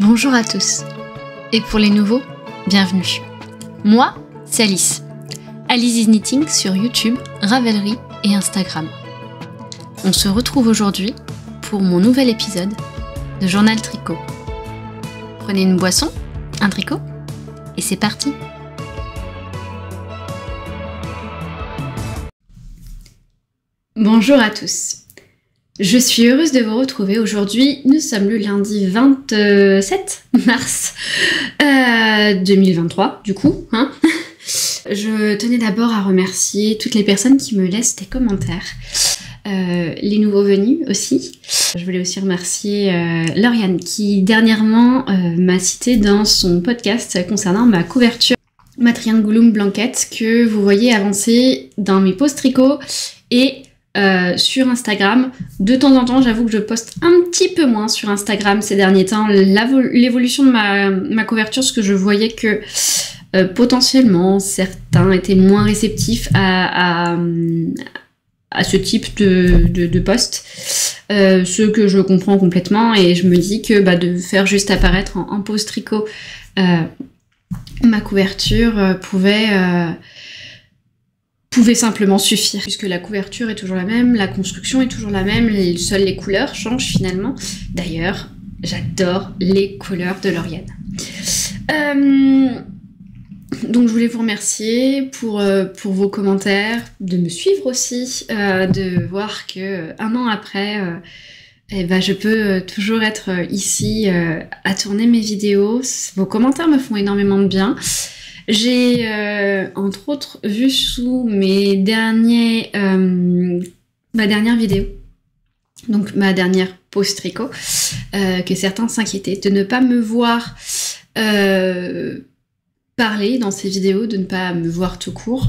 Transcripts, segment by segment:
Bonjour à tous, et pour les nouveaux, bienvenue. Moi, c'est Alice. Alice is Knitting sur YouTube, Ravelry et Instagram. On se retrouve aujourd'hui pour mon nouvel épisode de Journal Tricot. Prenez une boisson, un tricot, et c'est parti. Bonjour à tous. Je suis heureuse de vous retrouver aujourd'hui. Nous sommes le lundi 27 mars 2023, du coup. Je tenais d'abord à remercier toutes les personnes qui me laissent des commentaires. Les nouveaux venus aussi. Je voulais aussi remercier Lauriane qui dernièrement m'a cité dans son podcast concernant ma couverture Matriangulum Blanquette que vous voyez avancer dans mes posts tricot et sur Instagram. De temps en temps, j'avoue que je poste un petit peu moins sur Instagram ces derniers temps. L'évolution de ma couverture, parce que je voyais que potentiellement certains étaient moins réceptifs à ce type de post, ce que je comprends complètement, et je me dis que de faire juste apparaître en post tricot ma couverture pouvait simplement suffire, puisque la couverture est toujours la même, la construction est toujours la même, seules les couleurs changent finalement. D'ailleurs, j'adore les couleurs de Lauriane. Donc je voulais vous remercier pour vos commentaires, de me suivre aussi, de voir que un an après, je peux toujours être ici à tourner mes vidéos. Vos commentaires me font énormément de bien. J'ai entre autres vu sous mes ma dernière vidéo, donc ma dernière post tricot, que certains s'inquiétaient de ne pas me voir parler dans ces vidéos, de ne pas me voir tout court.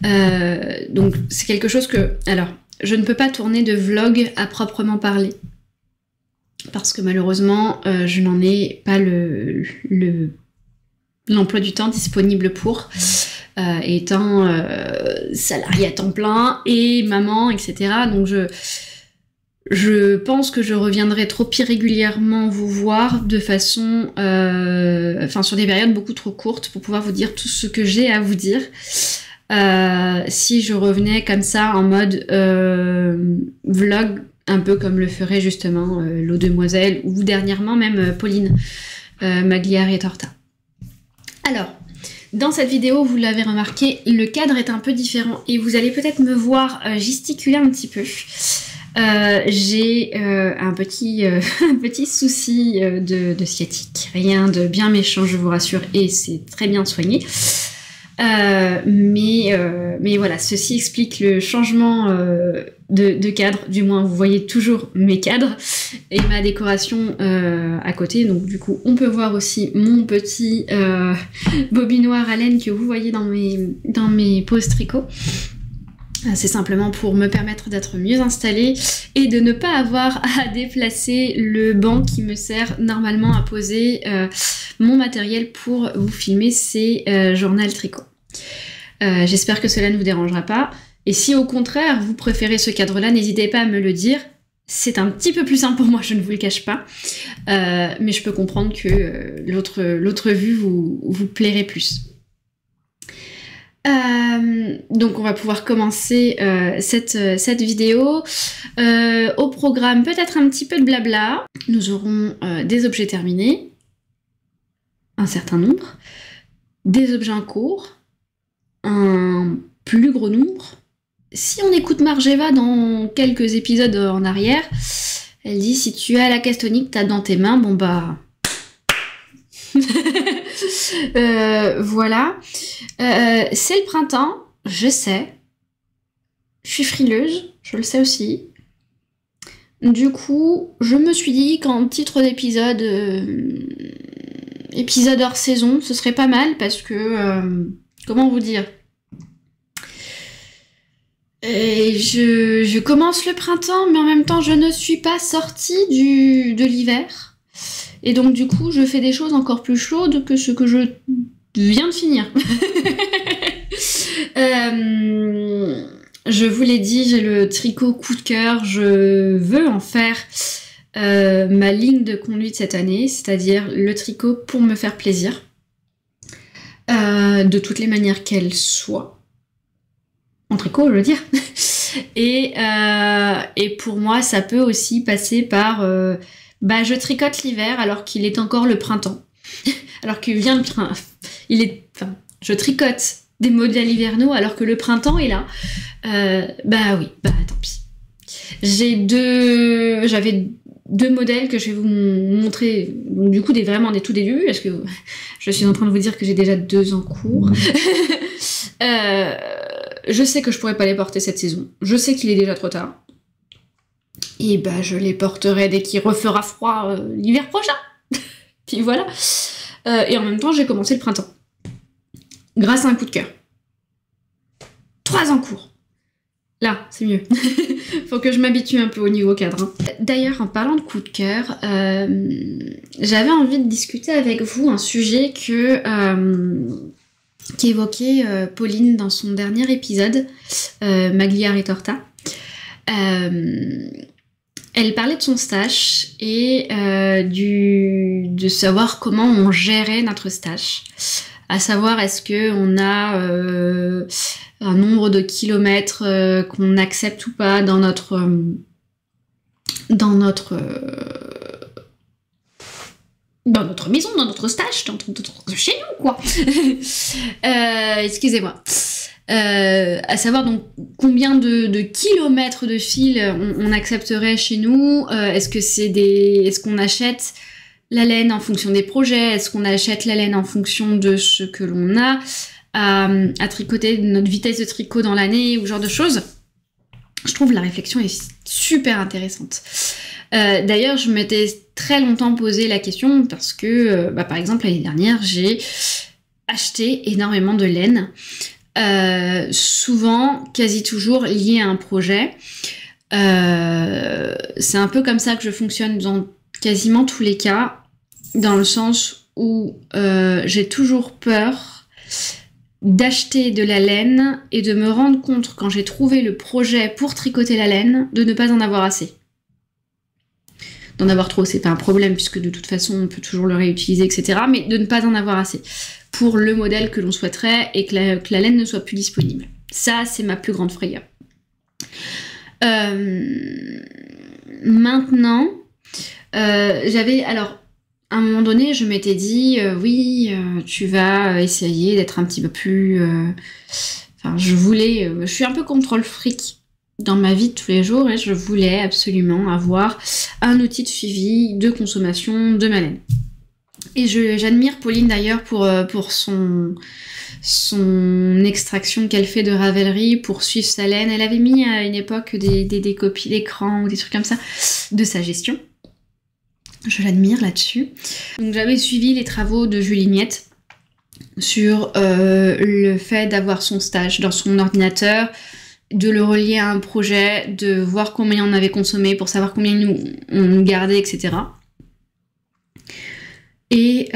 Donc c'est quelque chose que... Alors, je ne peux pas tourner de vlog à proprement parler, parce que malheureusement, je n'en ai pas l'emploi du temps disponible pour, étant salariée à temps plein et maman, etc. Donc je pense que je reviendrai trop irrégulièrement vous voir de façon... sur des périodes beaucoup trop courtes pour pouvoir vous dire tout ce que j'ai à vous dire. Si je revenais comme ça en mode vlog, un peu comme le ferait justement l'eau demoiselle, ou dernièrement même Pauline Magliari et Torta. Alors, dans cette vidéo, vous l'avez remarqué, le cadre est un peu différent et vous allez peut-être me voir gesticuler un petit peu. J'ai un petit souci de sciatique, rien de bien méchant, je vous rassure, et c'est très bien soigné. Mais voilà, ceci explique le changement de cadre. Du moins vous voyez toujours mes cadres et ma décoration à côté, donc du coup on peut voir aussi mon petit bobinoir à laine que vous voyez dans mes posts tricot. C'est simplement pour me permettre d'être mieux installée et de ne pas avoir à déplacer le banc qui me sert normalement à poser mon matériel pour vous filmer ces journal tricot. J'espère que cela ne vous dérangera pas. Et si au contraire vous préférez ce cadre-là, n'hésitez pas à me le dire. C'est un petit peu plus simple pour moi, je ne vous le cache pas. Mais je peux comprendre que l'autre vue vous plairait plus. Donc on va pouvoir commencer cette vidéo. Au programme, peut-être un petit peu de blabla. Nous aurons des objets terminés, un certain nombre, des objets en cours, un plus gros nombre. Si on écoute Margeva dans quelques épisodes en arrière, elle dit: si tu as la castonique, t'as dans tes mains, bon bah... voilà. C'est le printemps, je sais. Je suis frileuse, je le sais aussi. Du coup, je me suis dit qu'en titre d'épisode, épisode hors saison, ce serait pas mal parce que... comment vous dire ? Je commence le printemps, mais en même temps, je ne suis pas sortie de l'hiver. Et donc, du coup, je fais des choses encore plus chaudes que ce que je viens de finir. Je vous l'ai dit, j'ai le tricot coup de cœur. Je veux en faire ma ligne de conduite cette année, c'est-à-dire le tricot pour me faire plaisir, de toutes les manières qu'elles soient, en tricot je veux dire, et pour moi ça peut aussi passer par je tricote l'hiver alors qu'il est encore le printemps, alors qu'il vient je tricote des modèles hivernaux alors que le printemps est là, tant pis. J'avais deux modèles que je vais vous montrer, donc du coup vraiment des tout débuts, parce que je suis en train de vous dire que j'ai déjà 2 en cours. Je sais que je pourrais pas les porter cette saison, je sais qu'il est déjà trop tard, et je les porterai dès qu'il refera froid l'hiver prochain. Puis voilà. Et en même temps j'ai commencé le printemps, grâce à un coup de cœur. 3 en cours. Là, c'est mieux. Faut que je m'habitue un peu au niveau cadre. Hein. D'ailleurs, en parlant de coup de cœur, j'avais envie de discuter avec vous un sujet qu'évoquait Pauline dans son dernier épisode, Maglia Ritorta. Elle parlait de son stage et de savoir comment on gérait notre stage. À savoir, est-ce qu'on a un nombre de kilomètres qu'on accepte ou pas dans notre maison, dans notre stage, chez nous, quoi. Excusez-moi. À savoir donc combien de kilomètres de fil on accepterait chez nous. Est-ce qu'on achète la laine en fonction des projets? Est-ce qu'on achète la laine en fonction de ce que l'on a à tricoter, notre vitesse de tricot dans l'année, ou ce genre de choses? Je trouve la réflexion est super intéressante. D'ailleurs, je m'étais très longtemps posé la question parce que, par exemple, l'année dernière, j'ai acheté énormément de laine, souvent, quasi toujours liée à un projet. C'est un peu comme ça que je fonctionne dans quasiment tous les cas, dans le sens où j'ai toujours peur d'acheter de la laine et de me rendre compte, quand j'ai trouvé le projet pour tricoter la laine, de ne pas en avoir assez. D'en avoir trop, c'est pas un problème, puisque de toute façon, on peut toujours le réutiliser, etc. Mais de ne pas en avoir assez pour le modèle que l'on souhaiterait et que la laine ne soit plus disponible. Ça, c'est ma plus grande frayeur. Maintenant, alors, à un moment donné, je m'étais dit, tu vas essayer d'être un petit peu plus... je suis un peu contrôle fric dans ma vie de tous les jours et je voulais absolument avoir un outil de suivi de consommation de ma laine. Et j'admire Pauline d'ailleurs pour son extraction qu'elle fait de Ravelry pour suivre sa laine. Elle avait mis à une époque des copies d'écran ou des trucs comme ça de sa gestion. Je l'admire là-dessus. Donc j'avais suivi les travaux de Julie Miette sur le fait d'avoir son stage dans son ordinateur, de le relier à un projet, de voir combien on avait consommé pour savoir combien on gardait, etc. Et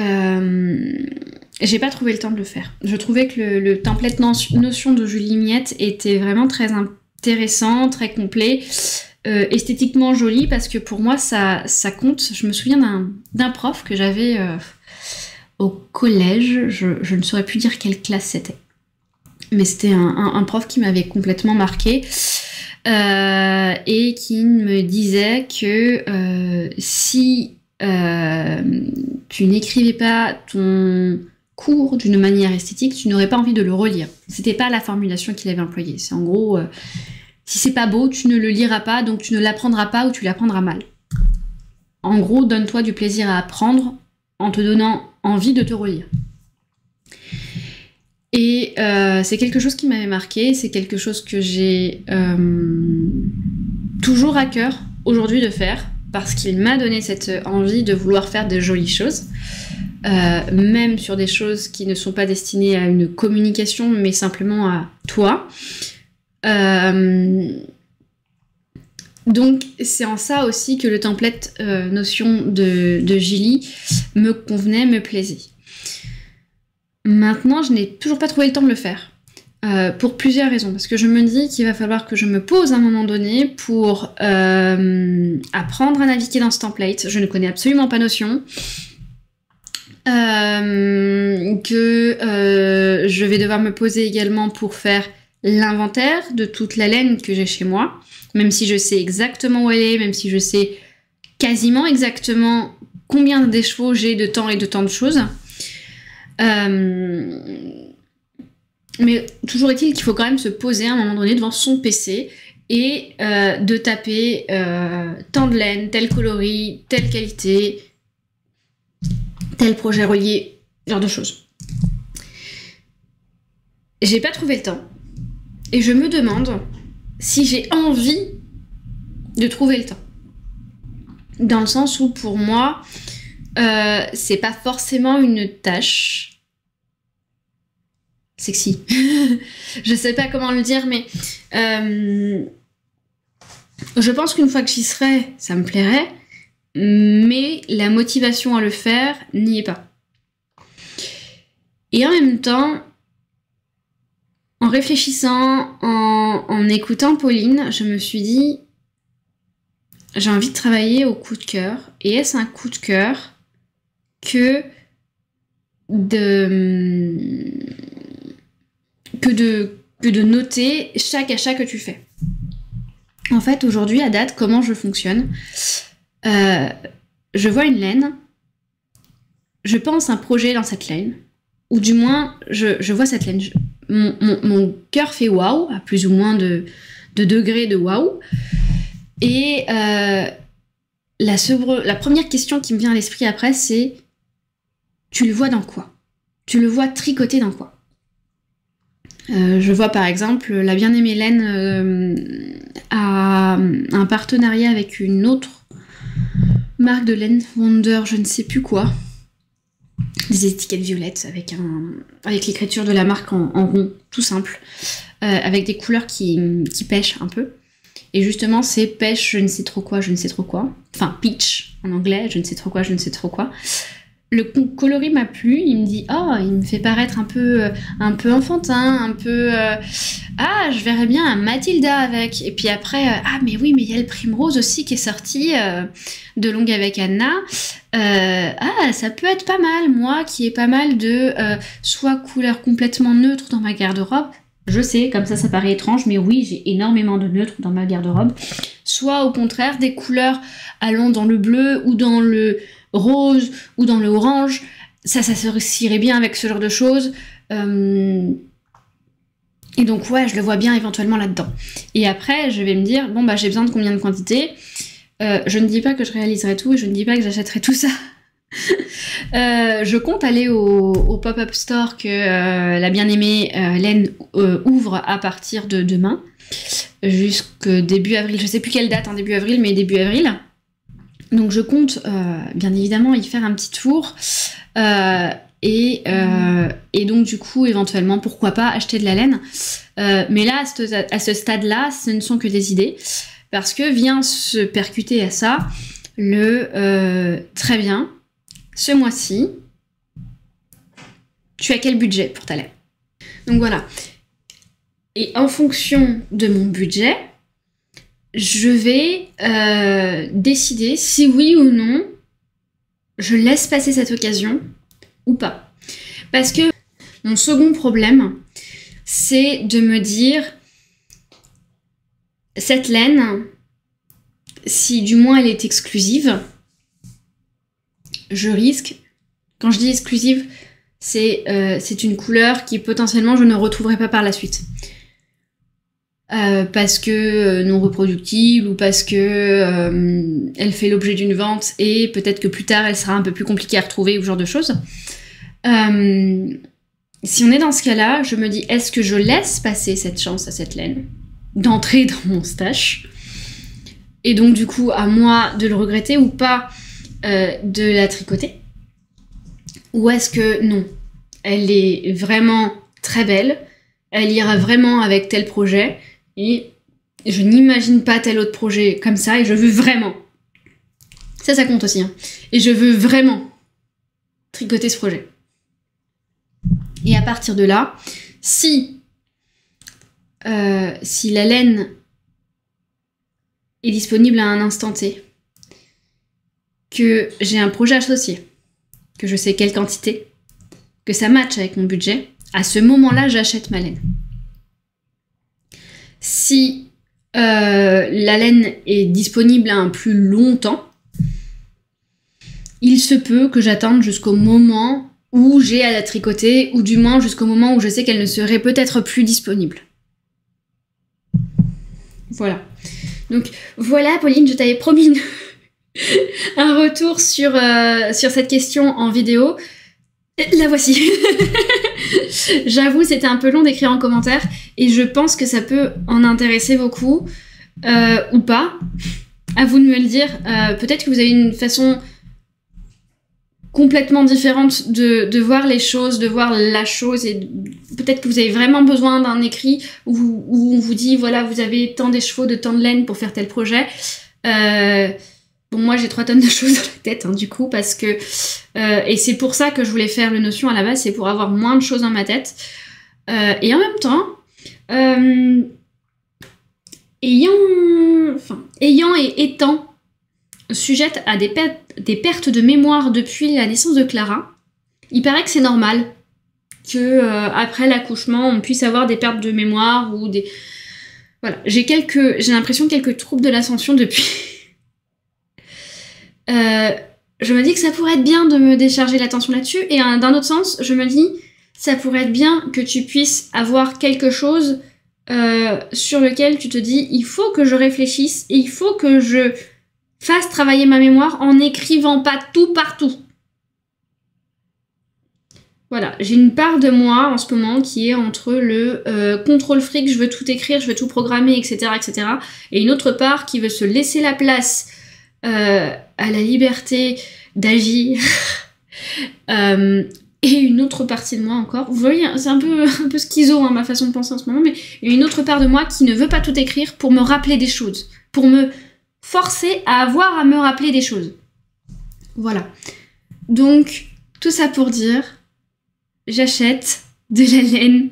j'ai pas trouvé le temps de le faire. Je trouvais que le template notion de Julie Miette était vraiment très intéressant, très complet, esthétiquement joli, parce que pour moi ça compte. Je me souviens d'un prof que j'avais au collège, je ne saurais plus dire quelle classe c'était, mais c'était un prof qui m'avait complètement marqué et qui me disait que si tu n'écrivais pas ton cours d'une manière esthétique, tu n'aurais pas envie de le relire. C'était pas la formulation qu'il avait employée. C'est en gros, si c'est pas beau, tu ne le liras pas, donc tu ne l'apprendras pas ou tu l'apprendras mal. En gros, donne-toi du plaisir à apprendre en te donnant envie de te relire. Et c'est quelque chose qui m'avait marqué, c'est quelque chose que j'ai toujours à cœur aujourd'hui de faire, parce qu'il m'a donné cette envie de vouloir faire de jolies choses, même sur des choses qui ne sont pas destinées à une communication, mais simplement à toi. Donc c'est en ça aussi que le template notion de Julie me convenait, me plaisait. Maintenant, je n'ai toujours pas trouvé le temps de le faire. pour plusieurs raisons. Parce que je me dis qu'il va falloir que je me pose à un moment donné pour apprendre à naviguer dans ce template. Je ne connais absolument pas Notion. Je vais devoir me poser également pour faire l'inventaire de toute la laine que j'ai chez moi, même si je sais exactement où elle est, même si je sais quasiment exactement combien d'échevaux j'ai de temps et de tant de choses. Mais toujours est-il qu'il faut quand même se poser à un moment donné devant son PC et de taper tant de laine, tel coloris, telle qualité, tel projet relié, ce genre de choses. J'ai pas trouvé le temps. Et je me demande si j'ai envie de trouver le temps. Dans le sens où, pour moi, c'est pas forcément une tâche sexy. Je sais pas comment le dire, mais je pense qu'une fois que j'y serai, ça me plairait. Mais la motivation à le faire n'y est pas. Et en même temps, en réfléchissant, en écoutant Pauline, je me suis dit, j'ai envie de travailler au coup de cœur. Et est-ce un coup de cœur que de noter chaque achat que tu fais? En fait, aujourd'hui, à date, comment je fonctionne? Je vois une laine, je pense un projet dans cette laine, ou du moins, je vois cette laine. Mon cœur fait waouh, à plus ou moins de degrés de waouh. Et la première question qui me vient à l'esprit après, c'est: tu le vois dans quoi? Tu le vois tricoté dans quoi? Je vois par exemple la bien-aimée laine a un partenariat avec une autre marque de laine, Wonder, je ne sais plus quoi. Des étiquettes violettes avec l'écriture de la marque en rond, tout simple, avec des couleurs qui pêchent un peu. Et justement, c'est pêche, je ne sais trop quoi, je ne sais trop quoi. Enfin, peach en anglais, je ne sais trop quoi, je ne sais trop quoi. Le coloris m'a plu, il me dit « Oh, il me fait paraître un peu enfantin, un peu... ah, je verrais bien un Mathilda avec. » Et puis après, ah, mais oui, mais il y a le Primrose aussi qui est sorti de Longue avec Anna. Ah, ça peut être pas mal. Moi, qui ai pas mal de soit couleurs complètement neutres dans ma garde-robe. Je sais, comme ça paraît étrange, mais oui, j'ai énormément de neutres dans ma garde-robe. Soit au contraire, des couleurs allant dans le bleu ou dans le rose ou dans le orange, ça irait bien avec ce genre de choses. Et donc ouais, je le vois bien éventuellement là-dedans. Et après, je vais me dire, bon bah j'ai besoin de combien de quantité. Je ne dis pas que je réaliserai tout et je ne dis pas que j'achèterai tout ça. Je compte aller au pop-up store que la bien-aimée laine ouvre à partir de demain jusqu'au début avril. Je sais plus quelle date, début avril, mais début avril. Donc je compte bien évidemment y faire un petit tour et donc du coup éventuellement pourquoi pas acheter de la laine. Mais là à ce stade-là, ce ne sont que des idées parce que vient se percuter à ça très bien, ce mois-ci, tu as quel budget pour ta laine? Donc voilà. Et en fonction de mon budget, je vais décider si oui ou non je laisse passer cette occasion ou pas. Parce que mon second problème, c'est de me dire, cette laine, si du moins elle est exclusive, je risque, quand je dis exclusive, c'est une couleur qui potentiellement je ne retrouverai pas par la suite. Parce que non reproductible ou parce que elle fait l'objet d'une vente et peut-être que plus tard elle sera un peu plus compliquée à retrouver ou ce genre de choses. Si on est dans ce cas-là, je me dis, est-ce que je laisse passer cette chance à cette laine d'entrer dans mon stash et donc du coup à moi de le regretter ou pas de la tricoter, ou est-ce que non, elle est vraiment très belle, elle ira vraiment avec tel projet et je n'imagine pas tel autre projet comme ça et je veux vraiment, ça compte aussi, hein, et je veux vraiment tricoter ce projet. Et à partir de là, si si la laine est disponible à un instant T, que j'ai un projet associé, que je sais quelle quantité, que ça matche avec mon budget, à ce moment-là, j'achète ma laine. Si la laine est disponible à un plus long temps, il se peut que j'attende jusqu'au moment où j'ai à la tricoter, ou du moins jusqu'au moment où je sais qu'elle ne serait peut-être plus disponible. Voilà. Donc voilà, Pauline, je t'avais promis un retour sur cette question en vidéo. La voici. J'avoue, c'était un peu long d'écrire en commentaire, et je pense que ça peut en intéresser beaucoup, ou pas. À vous de me le dire. Peut-être que vous avez une façon complètement différente de voir les choses, de voir la chose, et peut-être que vous avez vraiment besoin d'un écrit où on vous dit, voilà, vous avez tant d'échevaux de tant de laine pour faire tel projet. Bon, moi j'ai 3 tonnes de choses dans la tête, hein, du coup, parce que... et c'est pour ça que je voulais faire le Notion à la base, c'est pour avoir moins de choses dans ma tête. Et en même temps, ayant et étant sujette à des pertes de mémoire depuis la naissance de Clara, il paraît que c'est normal que après l'accouchement, on puisse avoir des pertes de mémoire ou des... Voilà, j'ai l'impression quelques troubles de l'ascension depuis. Je me dis que ça pourrait être bien de me décharger l'attention là-dessus, et d'un autre sens, je me dis, ça pourrait être bien que tu puisses avoir quelque chose sur lequel tu te dis, il faut que je réfléchisse, et il faut que je fasse travailler ma mémoire en n'écrivant pas tout partout. Voilà, j'ai une part de moi en ce moment qui est entre le contrôle fric, je veux tout écrire, je veux tout programmer, etc., etc., et une autre part qui veut se laisser la place à la liberté d'agir, et une autre partie de moi encore, vous voyez, c'est un peu schizo, hein, ma façon de penser en ce moment, mais il y a une autre part de moi qui ne veut pas tout écrire pour me rappeler des choses, pour me forcer à avoir à me rappeler des choses. Voilà. Donc, tout ça pour dire, j'achète de la laine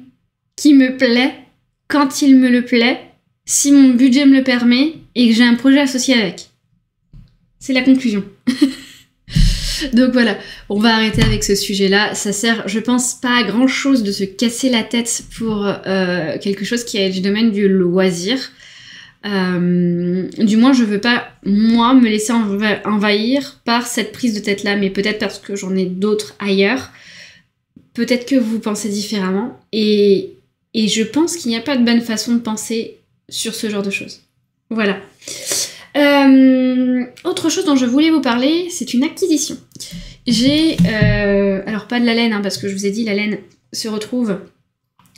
qui me plaît, quand il me le plaît, si mon budget me le permet, et que j'ai un projet associé avec. C'est la conclusion. Donc voilà, on va arrêter avec ce sujet-là. Ça sert, je pense, pas à grand-chose de se casser la tête pour quelque chose qui est du domaine du loisir. Du moins, je veux pas, moi, me laisser envahir par cette prise de tête-là, mais peut-être parce que j'en ai d'autres ailleurs. Peut-être que vous pensez différemment. Et je pense qu'il n'y a pas de bonne façon de penser sur ce genre de choses. Voilà. Autre chose dont je voulais vous parler, c'est une acquisition. J'ai, alors pas de la laine, hein, parce que je vous ai dit, la laine se retrouve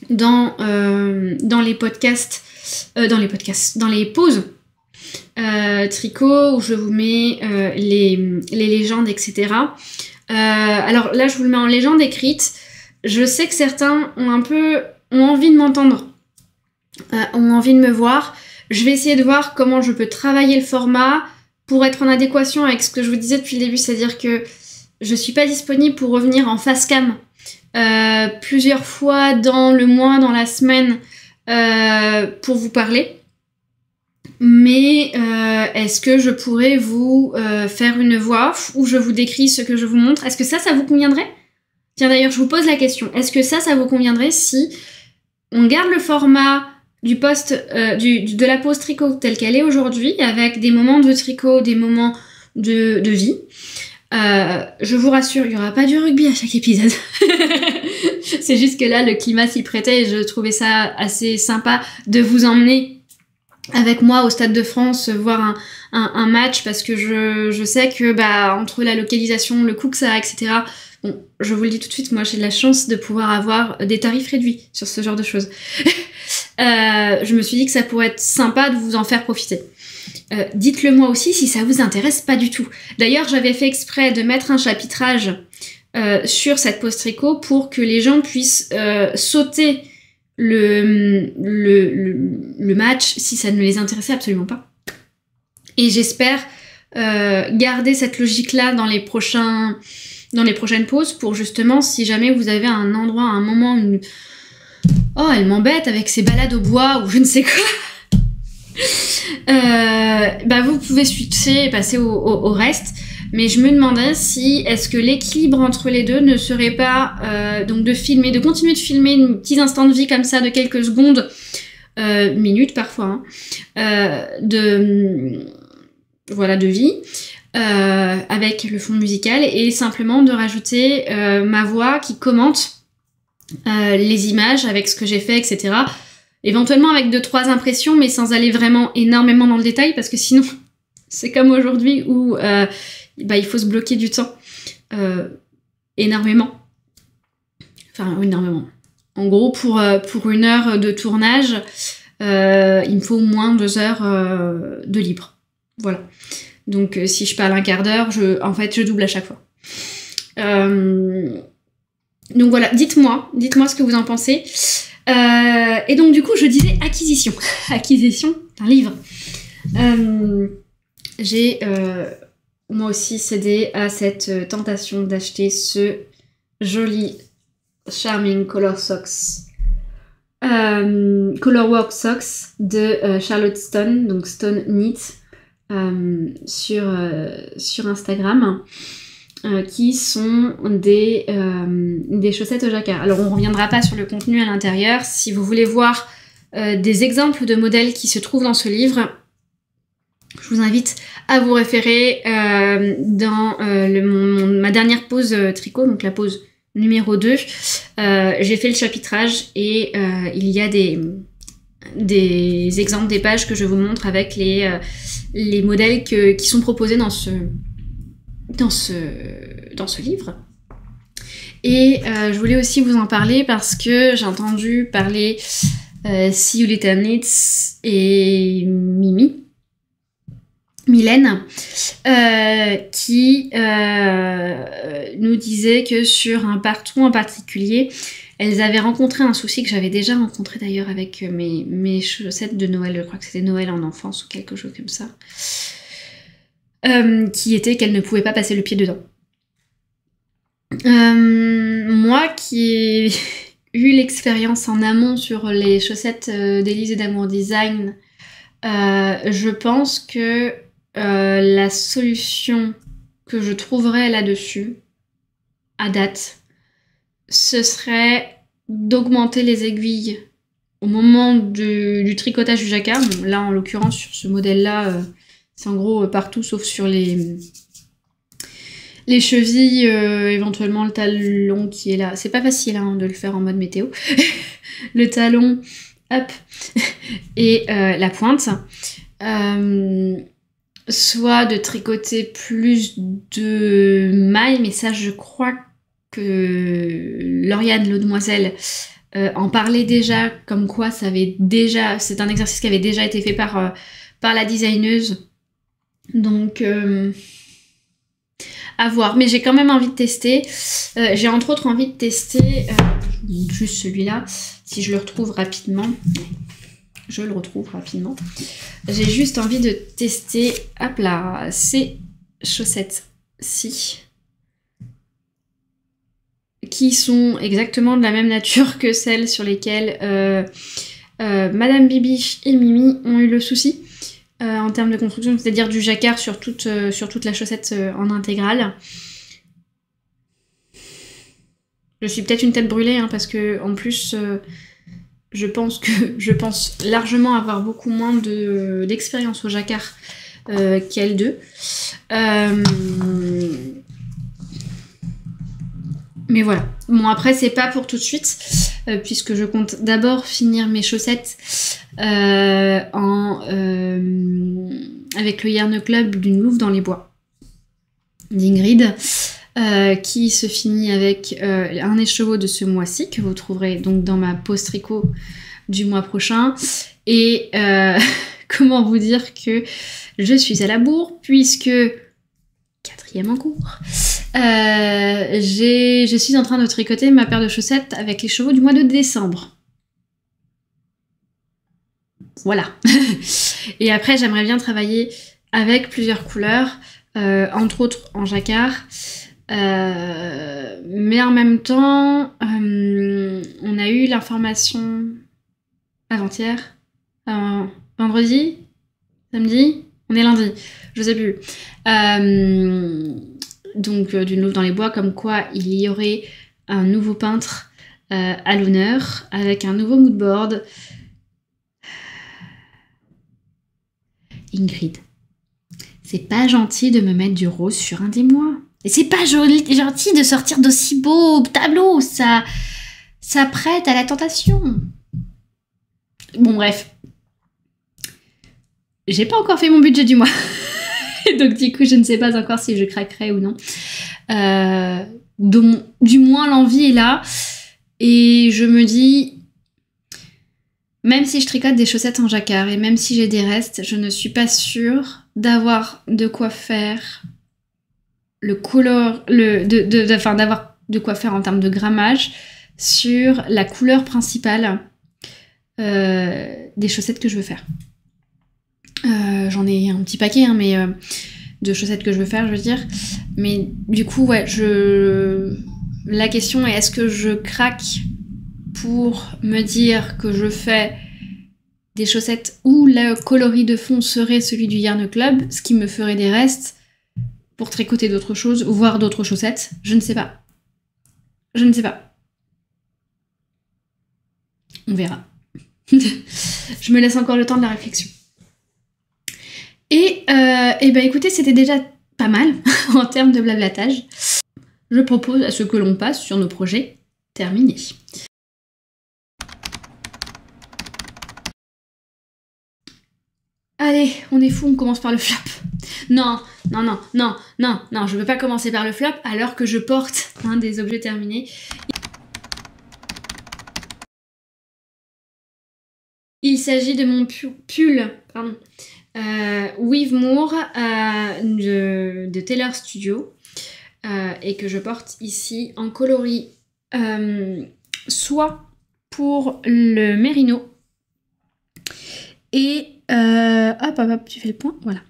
dans les podcasts, dans les pauses tricot, où je vous mets les légendes, etc. Alors là, je vous le mets en légende écrite. Je sais que certains ont envie de m'entendre, ont envie de me voir. Je vais essayer de voir comment je peux travailler le format pour être en adéquation avec ce que je vous disais depuis le début, c'est-à-dire que je suis pas disponible pour revenir en face cam plusieurs fois dans le mois, dans la semaine, pour vous parler. Mais est-ce que je pourrais vous faire une voix off où je vous décris ce que je vous montre? Est-ce que ça vous conviendrait? Tiens, d'ailleurs, je vous pose la question. Est-ce que ça vous conviendrait si on garde le format du post, de la pause tricot telle qu'elle est aujourd'hui, avec des moments de tricot, des moments de vie? Je vous rassure, il n'y aura pas du rugby à chaque épisode. C'est juste que là, le climat s'y prêtait et je trouvais ça assez sympa de vous emmener avec moi au Stade de France voir un match, parce que je sais que entre la localisation, le coût que ça a, etc. Bon, je vous le dis tout de suite, moi j'ai de la chance de pouvoir avoir des tarifs réduits sur ce genre de choses. Je me suis dit que ça pourrait être sympa de vous en faire profiter. Dites-le moi aussi si ça vous intéresse pas du tout. D'ailleurs, j'avais fait exprès de mettre un chapitrage sur cette pause tricot pour que les gens puissent sauter le match si ça ne les intéressait absolument pas. Et j'espère garder cette logique-là dans les prochaines pauses, pour justement, si jamais vous avez un endroit, un moment, oh, elle m'embête avec ses balades au bois ou je ne sais quoi. Vous pouvez switcher et passer au reste. Mais je me demandais si est-ce que l'équilibre entre les deux ne serait pas donc de continuer de filmer des petits instants de vie comme ça de quelques secondes, minutes parfois, de vie, avec le fond musical et simplement de rajouter ma voix qui commente les images avec ce que j'ai fait, etc. Éventuellement avec 2-3 impressions, mais sans aller vraiment énormément dans le détail, parce que sinon, c'est comme aujourd'hui où il faut se bloquer du temps énormément. Enfin, énormément. En gros, pour 1 heure de tournage, il me faut au moins 2 heures de libre. Voilà. Donc, si je parle un quart d'heure, je double à chaque fois. Donc voilà, dites-moi ce que vous en pensez. Et donc du coup, je disais acquisition. Acquisition d'un livre. J'ai moi aussi cédé à cette tentation d'acheter ce joli Charming Colorwork Socks de Charlotte Stone, donc Stone Knit, sur Instagram. Qui sont des chaussettes au jacquard. Alors on reviendra pas sur le contenu à l'intérieur. Si vous voulez voir des exemples de modèles qui se trouvent dans ce livre, je vous invite à vous référer dans ma dernière pause tricot, donc la pause numéro 2. J'ai fait le chapitrage et il y a des exemples, des pages que je vous montre avec les modèles qui sont proposés dans ce livre. Et je voulais aussi vous en parler parce que j'ai entendu parler See You Little Knits et Mylène, qui nous disait que sur un partout en particulier, elles avaient rencontré un souci que j'avais déjà rencontré d'ailleurs avec mes chaussettes de Noël, je crois que c'était Noël en enfance ou quelque chose comme ça. Qui était qu'elle ne pouvait pas passer le pied dedans. Moi qui ai eu l'expérience en amont sur les chaussettes d'Élise et d'Amour Design, je pense que la solution que je trouverais là-dessus, à date, ce serait d'augmenter les aiguilles au moment du tricotage du jacquard. Bon, là, en l'occurrence, sur ce modèle-là, c'est en gros partout sauf sur les chevilles, éventuellement le talon qui est là. C'est pas facile de le faire en mode météo. Le talon, hop, et la pointe. Soit de tricoter plus de mailles, mais ça je crois que Lauriane, l'Audemoiselle, en parlait déjà, comme quoi c'est un exercice qui avait déjà été fait par la designeuse. Donc, à voir. Mais j'ai quand même envie de tester. J'ai entre autres envie de tester juste celui-là, si je le retrouve rapidement. Je le retrouve rapidement. J'ai juste envie de tester, hop là, ces chaussettes-ci, qui sont exactement de la même nature que celles sur lesquelles Madame Bibiche et Mimi ont eu le souci. En termes de construction, c'est-à-dire du jacquard sur toute la chaussette en intégrale. Je suis peut-être une tête brûlée, parce que en plus, je pense largement avoir beaucoup moins d'expérience au jacquard qu'elles deux. Mais voilà. Bon, après, c'est pas pour tout de suite, puisque je compte d'abord finir mes chaussettes avec le Yarn Club d'une Louve dans les bois d'Ingrid, qui se finit avec un écheveau de ce mois-ci, que vous trouverez donc dans ma pause tricot du mois prochain. Et comment vous dire que je suis à la bourre, puisque 4e en cours, je suis en train de tricoter ma paire de chaussettes avec les chevaux du mois de décembre. Voilà. Et après, j'aimerais bien travailler avec plusieurs couleurs, entre autres en jacquard, Mais en même temps, on a eu l'information avant-hier, vendredi, samedi, on est lundi, je sais plus. Donc d'une louve dans les bois, comme quoi il y aurait un nouveau peintre à l'honneur, avec un nouveau moodboard. Ingrid, c'est pas gentil de me mettre du rose sur un des mois. Et c'est pas gentil de sortir d'aussi beaux tableaux, ça prête à la tentation. Bon bref, j'ai pas encore fait mon budget du mois, donc du coup je ne sais pas encore si je craquerai ou non. Du moins l'envie est là, et je me dis, même si je tricote des chaussettes en jacquard et même si j'ai des restes, je ne suis pas sûre d'avoir de quoi faire d'avoir de quoi faire en termes de grammage sur la couleur principale des chaussettes que je veux faire. J'en ai un petit paquet, hein, mais de chaussettes que je veux faire, je veux dire. Mais du coup, ouais, la question est, est-ce que je craque pour me dire que je fais des chaussettes où le coloris de fond serait celui du Yarn Club, ce qui me ferait des restes pour tricoter d'autres choses, voire d'autres chaussettes. Je ne sais pas. Je ne sais pas. On verra. Je me laisse encore le temps de la réflexion. Et ben écoutez, c'était déjà pas mal en termes de blablatage. Je propose à ce que l'on passe sur nos projets terminés. Allez, on est fou, on commence par le flop. Non, je veux pas commencer par le flop alors que je porte un des objets terminés. Il s'agit de mon pull, Weave More de Taylor Studio et que je porte ici en coloris soit pour le mérino et hop, tu fais le point, voilà.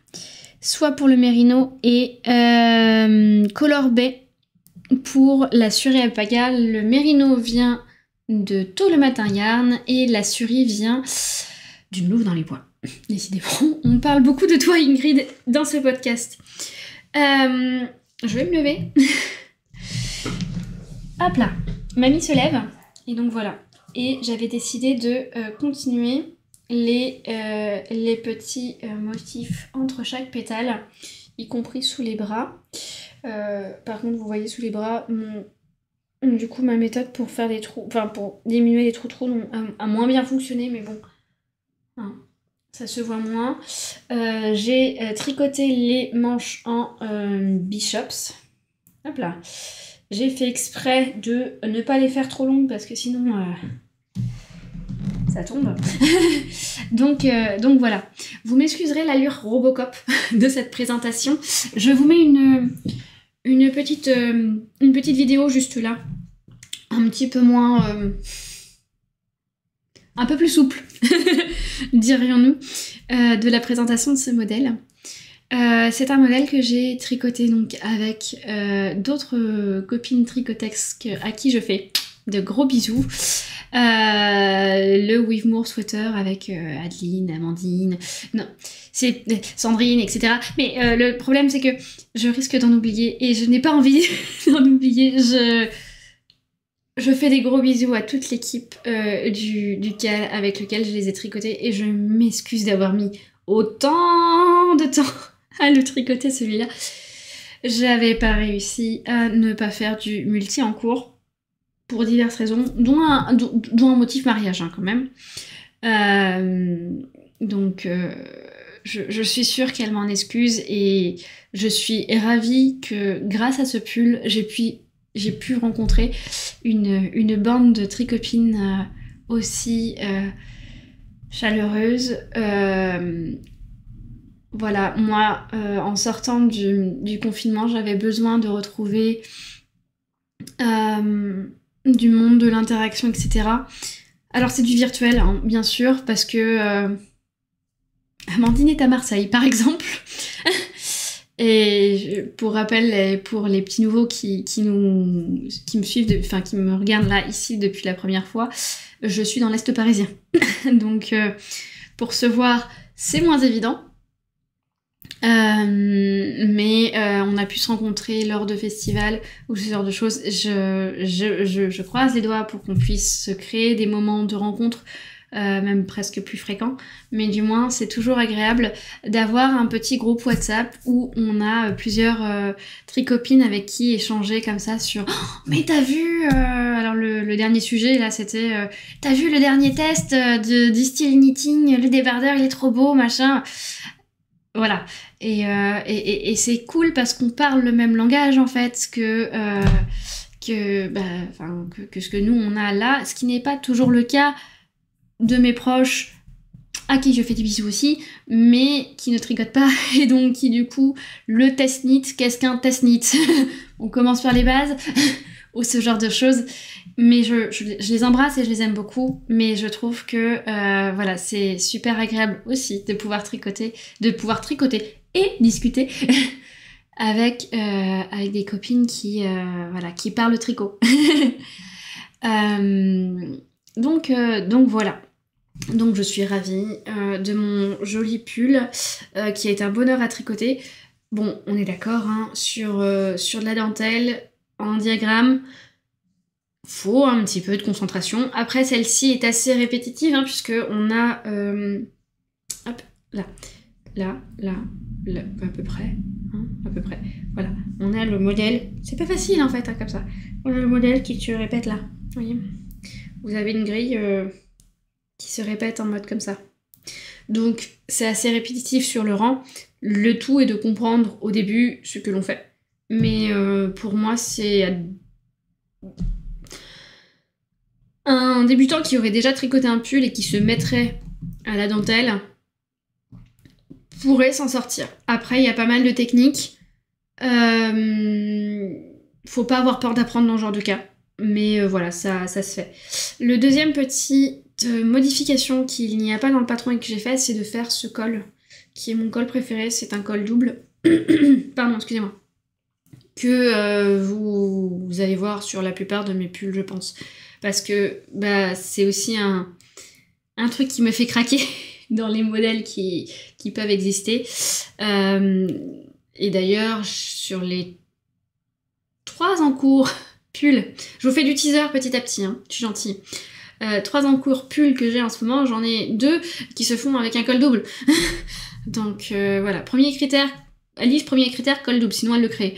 Soit pour le mérino et Color Bay pour la Suri Alpaga. Le mérino vient de Tôt le Matin Yarn et la Suri vient d'une louve dans les bois. Décidément, on parle beaucoup de toi, Ingrid, dans ce podcast. Je vais me lever. Hop là, mamie se lève. Et donc voilà. Et j'avais décidé de continuer les petits motifs entre chaque pétale, y compris sous les bras. Par contre, vous voyez sous les bras, du coup, ma méthode pour faire des trous, enfin pour diminuer les trous a moins bien fonctionné, mais bon, hein, ça se voit moins. J'ai tricoté les manches en bishops. Hop là. J'ai fait exprès de ne pas les faire trop longues parce que sinon ça tombe. donc voilà. Vous m'excuserez l'allure Robocop de cette présentation. Je vous mets une petite vidéo juste là. Un petit peu moins... un peu plus souple, dirions-nous, de la présentation de ce modèle. C'est un modèle que j'ai tricoté donc avec d'autres copines tricotex à qui je fais de gros bisous. Le Weave More Sweater avec Adeline, Amandine, non, c'est Sandrine, etc. Mais le problème c'est que je risque d'en oublier et je n'ai pas envie d'en oublier. Je fais des gros bisous à toute l'équipe du CAL avec lequel je les ai tricotés et je m'excuse d'avoir mis autant de temps à le tricoter celui-là. J'avais pas réussi à ne pas faire du multi en cours pour diverses raisons, dont un motif mariage hein, quand même. Donc je suis sûre qu'elle m'en excuse et je suis ravie que grâce à ce pull, j'ai pu rencontrer une bande de tricopines aussi chaleureuse. Voilà, moi, en sortant du confinement, j'avais besoin de retrouver du monde, de l'interaction, etc. Alors c'est du virtuel, hein, bien sûr, parce que Amandine est à Marseille, par exemple. Pour rappel, pour les petits nouveaux qui me suivent, enfin qui me regardent là ici depuis la première fois, je suis dans l'Est parisien. Donc pour se voir, c'est moins évident. Mais on a pu se rencontrer lors de festivals ou ce genre de choses. Je croise les doigts pour qu'on puisse se créer des moments de rencontre, même presque plus fréquents. Mais du moins, c'est toujours agréable d'avoir un petit groupe WhatsApp où on a plusieurs tricopines avec qui échanger comme ça sur « Mais t'as vu Alors le dernier sujet, là, c'était « T'as vu le dernier test du style knitting, le débardeur, il est trop beau, machin ?» Voilà. Et c'est cool parce qu'on parle le même langage, en fait, que ce que nous, on a là, ce qui n'est pas toujours le cas de mes proches, à qui je fais des bisous aussi, mais qui ne tricotent pas, et donc qui, du coup, le test knit, qu'est-ce qu'un test knit? On commence par les bases, ou ce genre de choses, mais je les embrasse et je les aime beaucoup, mais je trouve que, voilà, c'est super agréable aussi de pouvoir tricoter et discuter avec des copines qui parlent tricot. Donc voilà. Donc je suis ravie de mon joli pull qui est un bonheur à tricoter. Bon, on est d'accord, hein, sur de la dentelle, en diagramme, faut un petit peu de concentration. Après, celle-ci est assez répétitive, hein, puisque on a... hop, là, à peu près. Hein, à peu près. Voilà, on a le modèle. C'est pas facile, en fait, hein, comme ça. On a le modèle qui se répète là. Vous voyez ? Vous avez une grille qui se répète en mode comme ça. Donc, c'est assez répétitif sur le rang. Le tout est de comprendre au début ce que l'on fait. Mais pour moi, c'est... Un débutant qui aurait déjà tricoté un pull et qui se mettrait à la dentelle pourrait s'en sortir. Après, il y a pas mal de techniques. Faut pas avoir peur d'apprendre dans ce genre de cas. Mais voilà, ça se fait. Le deuxième petite modification qu'il n'y a pas dans le patron et que j'ai fait, c'est de faire ce col, qui est mon col préféré. C'est un col double. Pardon, excusez-moi. Que vous allez voir sur la plupart de mes pulls, je pense. Parce que c'est aussi un truc qui me fait craquer dans les modèles qui peuvent exister. Et d'ailleurs, sur les 3 en cours pulls, je vous fais du teaser petit à petit, hein, je suis gentille. 3 en cours pulls que j'ai en ce moment, j'en ai 2 qui se font avec un col double. Donc voilà, premier critère, Alice, premier critère, col double, sinon elle le crée.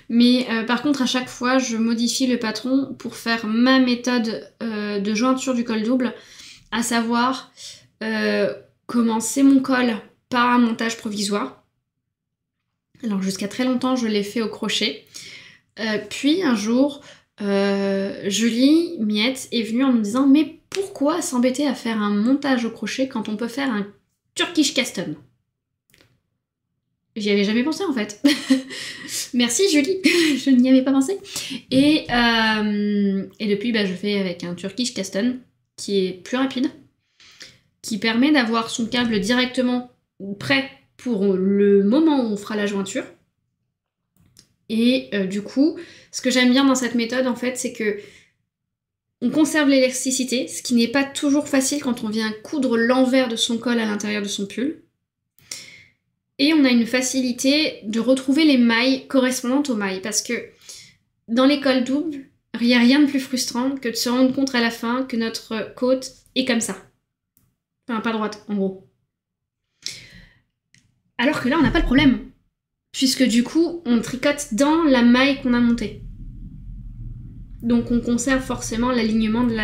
Mais par contre, à chaque fois, je modifie le patron pour faire ma méthode de jointure du col double, à savoir commencer mon col par un montage provisoire. Alors jusqu'à très longtemps, je l'ai fait au crochet. Puis un jour, Julie Miette est venue en me disant « Mais pourquoi s'embêter à faire un montage au crochet quand on peut faire un Turkish custom ?» J'y avais jamais pensé en fait. Merci Julie, je n'y avais pas pensé. Et depuis, je fais avec un Turkish custom qui est plus rapide, qui permet d'avoir son câble directement prêt pour le moment où on fera la jointure. Et du coup, ce que j'aime bien dans cette méthode en fait, c'est que on conserve l'élasticité, ce qui n'est pas toujours facile quand on vient coudre l'envers de son col à l'intérieur de son pull. Et on a une facilité de retrouver les mailles correspondantes aux mailles. Parce que dans les cols doubles, il n'y a rien de plus frustrant que de se rendre compte à la fin que notre côte est comme ça. Enfin, pas droite, en gros. Alors que là, on n'a pas le problème. Puisque du coup, on tricote dans la maille qu'on a montée. Donc on conserve forcément l'alignement de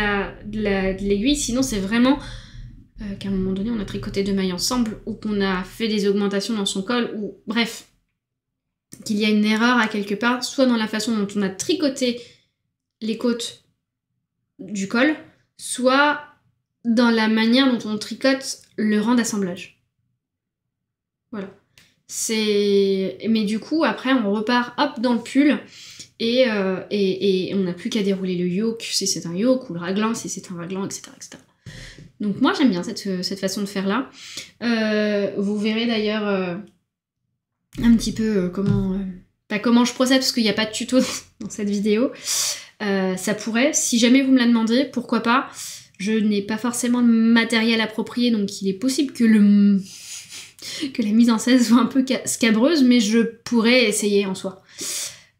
l'aiguille. Sinon, c'est vraiment... qu'à un moment donné on a tricoté 2 mailles ensemble ou qu'on a fait des augmentations dans son col ou bref, qu'il y a une erreur à quelque part, soit dans la façon dont on a tricoté les côtes du col, soit dans la manière dont on tricote le rang d'assemblage. Voilà. Mais du coup après on repart hop dans le pull et on n'a plus qu'à dérouler le yoke si c'est un yoke ou le raglan si c'est un raglan, etc. Donc moi j'aime bien cette façon de faire là. Vous verrez d'ailleurs un petit peu comment je procède, parce qu'il n'y a pas de tuto dans cette vidéo. Ça pourrait, si jamais vous me la demandez, pourquoi pas. Je n'ai pas forcément de matériel approprié, donc il est possible que la mise en scène soit un peu scabreuse, mais je pourrais essayer en soi.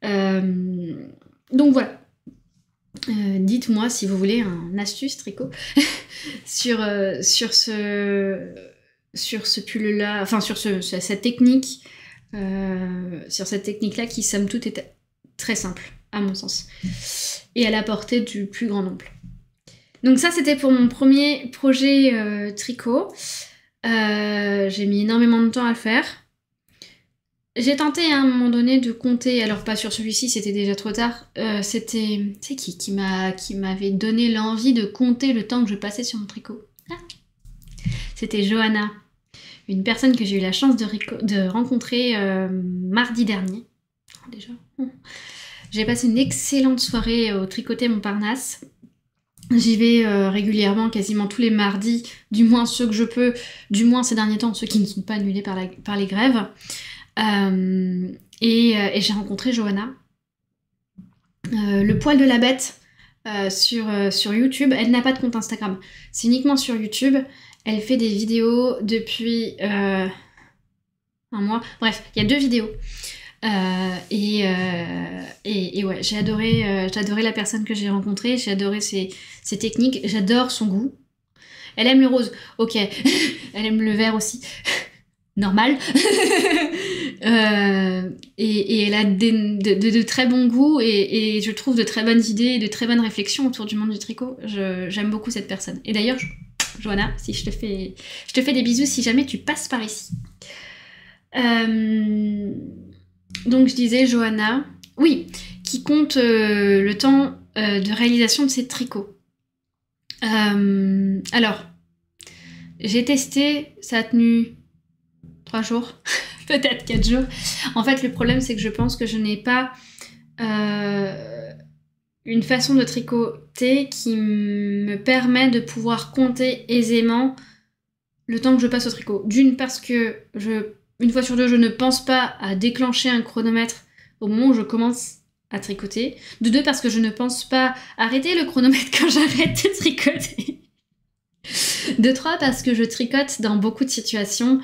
Donc voilà. Dites-moi si vous voulez un astuce tricot sur ce pull-là, enfin sur cette technique, là qui somme toute est très simple à mon sens et à la portée du plus grand nombre. Donc ça c'était pour mon premier projet tricot. J'ai mis énormément de temps à le faire. J'ai tenté à un moment donné de compter, alors pas sur celui-ci, c'était déjà trop tard. C'était qui m'avait donné l'envie de compter le temps que je passais sur mon tricot. C'était Johanna, une personne que j'ai eu la chance de rencontrer mardi dernier. Déjà. J'ai passé une excellente soirée au Tricoté Montparnasse. J'y vais régulièrement, quasiment tous les mardis, du moins ceux que je peux, du moins ces derniers temps, ceux qui ne sont pas annulés par les grèves. Et j'ai rencontré Johanna. Le poil de la bête sur YouTube. Elle n'a pas de compte Instagram, c'est uniquement sur YouTube. Elle fait des vidéos depuis un mois. Bref, il y a 2 vidéos. Et ouais, j'ai adoré la personne que j'ai rencontrée, j'ai adoré ses techniques, j'adore son goût. Elle aime le rose, ok. Elle aime le vert aussi. Normal. Et elle a de très bons goûts et je trouve de très bonnes idées et de très bonnes réflexions autour du monde du tricot. J'aime beaucoup cette personne. Et d'ailleurs, Johanna, si je te fais des bisous si jamais tu passes par ici. Donc je disais Johanna, oui, qui compte le temps de réalisation de ses tricots. Alors, j'ai testé, ça a tenu 3 jours, peut-être 4 jours. En fait, le problème, c'est que je pense que je n'ai pas une façon de tricoter qui me permet de pouvoir compter aisément le temps que je passe au tricot. D'une, parce que une fois sur deux, je ne pense pas à déclencher un chronomètre au moment où je commence à tricoter. De 2, parce que je ne pense pas arrêter le chronomètre quand j'arrête de tricoter. De 3, parce que je tricote dans beaucoup de situations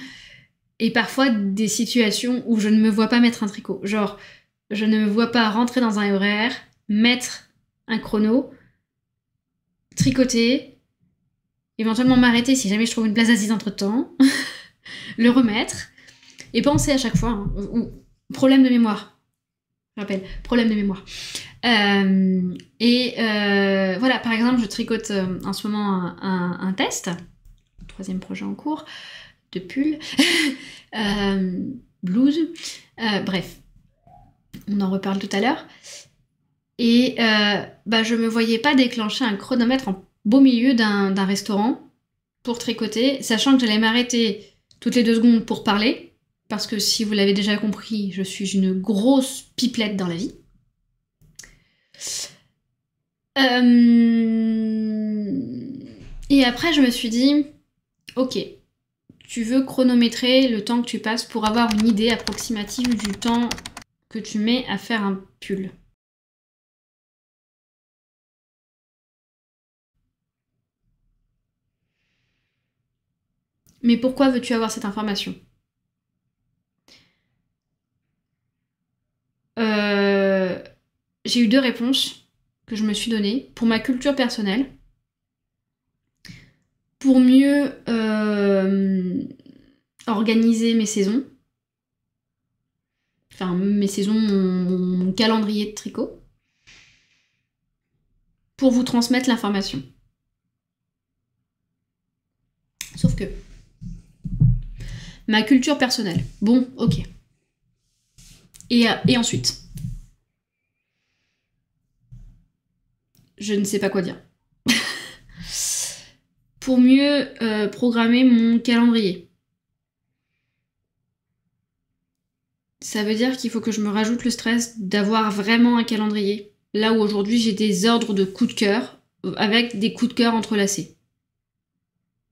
et parfois des situations où je ne me vois pas mettre un tricot. Genre, je ne me vois pas rentrer dans un horaire, mettre un chrono, tricoter, éventuellement m'arrêter si jamais je trouve une place assise entre-temps, le remettre, et penser à chaque fois, problème de mémoire. Je rappelle, problème de mémoire. Voilà, par exemple, je tricote en ce moment un test, 3e projet en cours, de pull, blouse, bref, on en reparle tout à l'heure. Et je me voyais pas déclencher un chronomètre en beau milieu d'un restaurant pour tricoter, sachant que j'allais m'arrêter toutes les 2 secondes pour parler, parce que si vous l'avez déjà compris, je suis une grosse pipelette dans la vie. Et après, je me suis dit, ok, tu veux chronométrer le temps que tu passes pour avoir une idée approximative du temps que tu mets à faire un pull. Mais pourquoi veux-tu avoir cette information ? J'ai eu 2 réponses que je me suis données. Pour ma culture personnelle, pour mieux organiser mes saisons, enfin mes saisons, mon calendrier de tricot, pour vous transmettre l'information. Sauf que ma culture personnelle, bon, ok. Et ensuite, je ne sais pas quoi dire. Pour mieux programmer mon calendrier. Ça veut dire qu'il faut que je me rajoute le stress d'avoir vraiment un calendrier. Là où aujourd'hui j'ai des ordres de coups de cœur avec des coups de cœur entrelacés.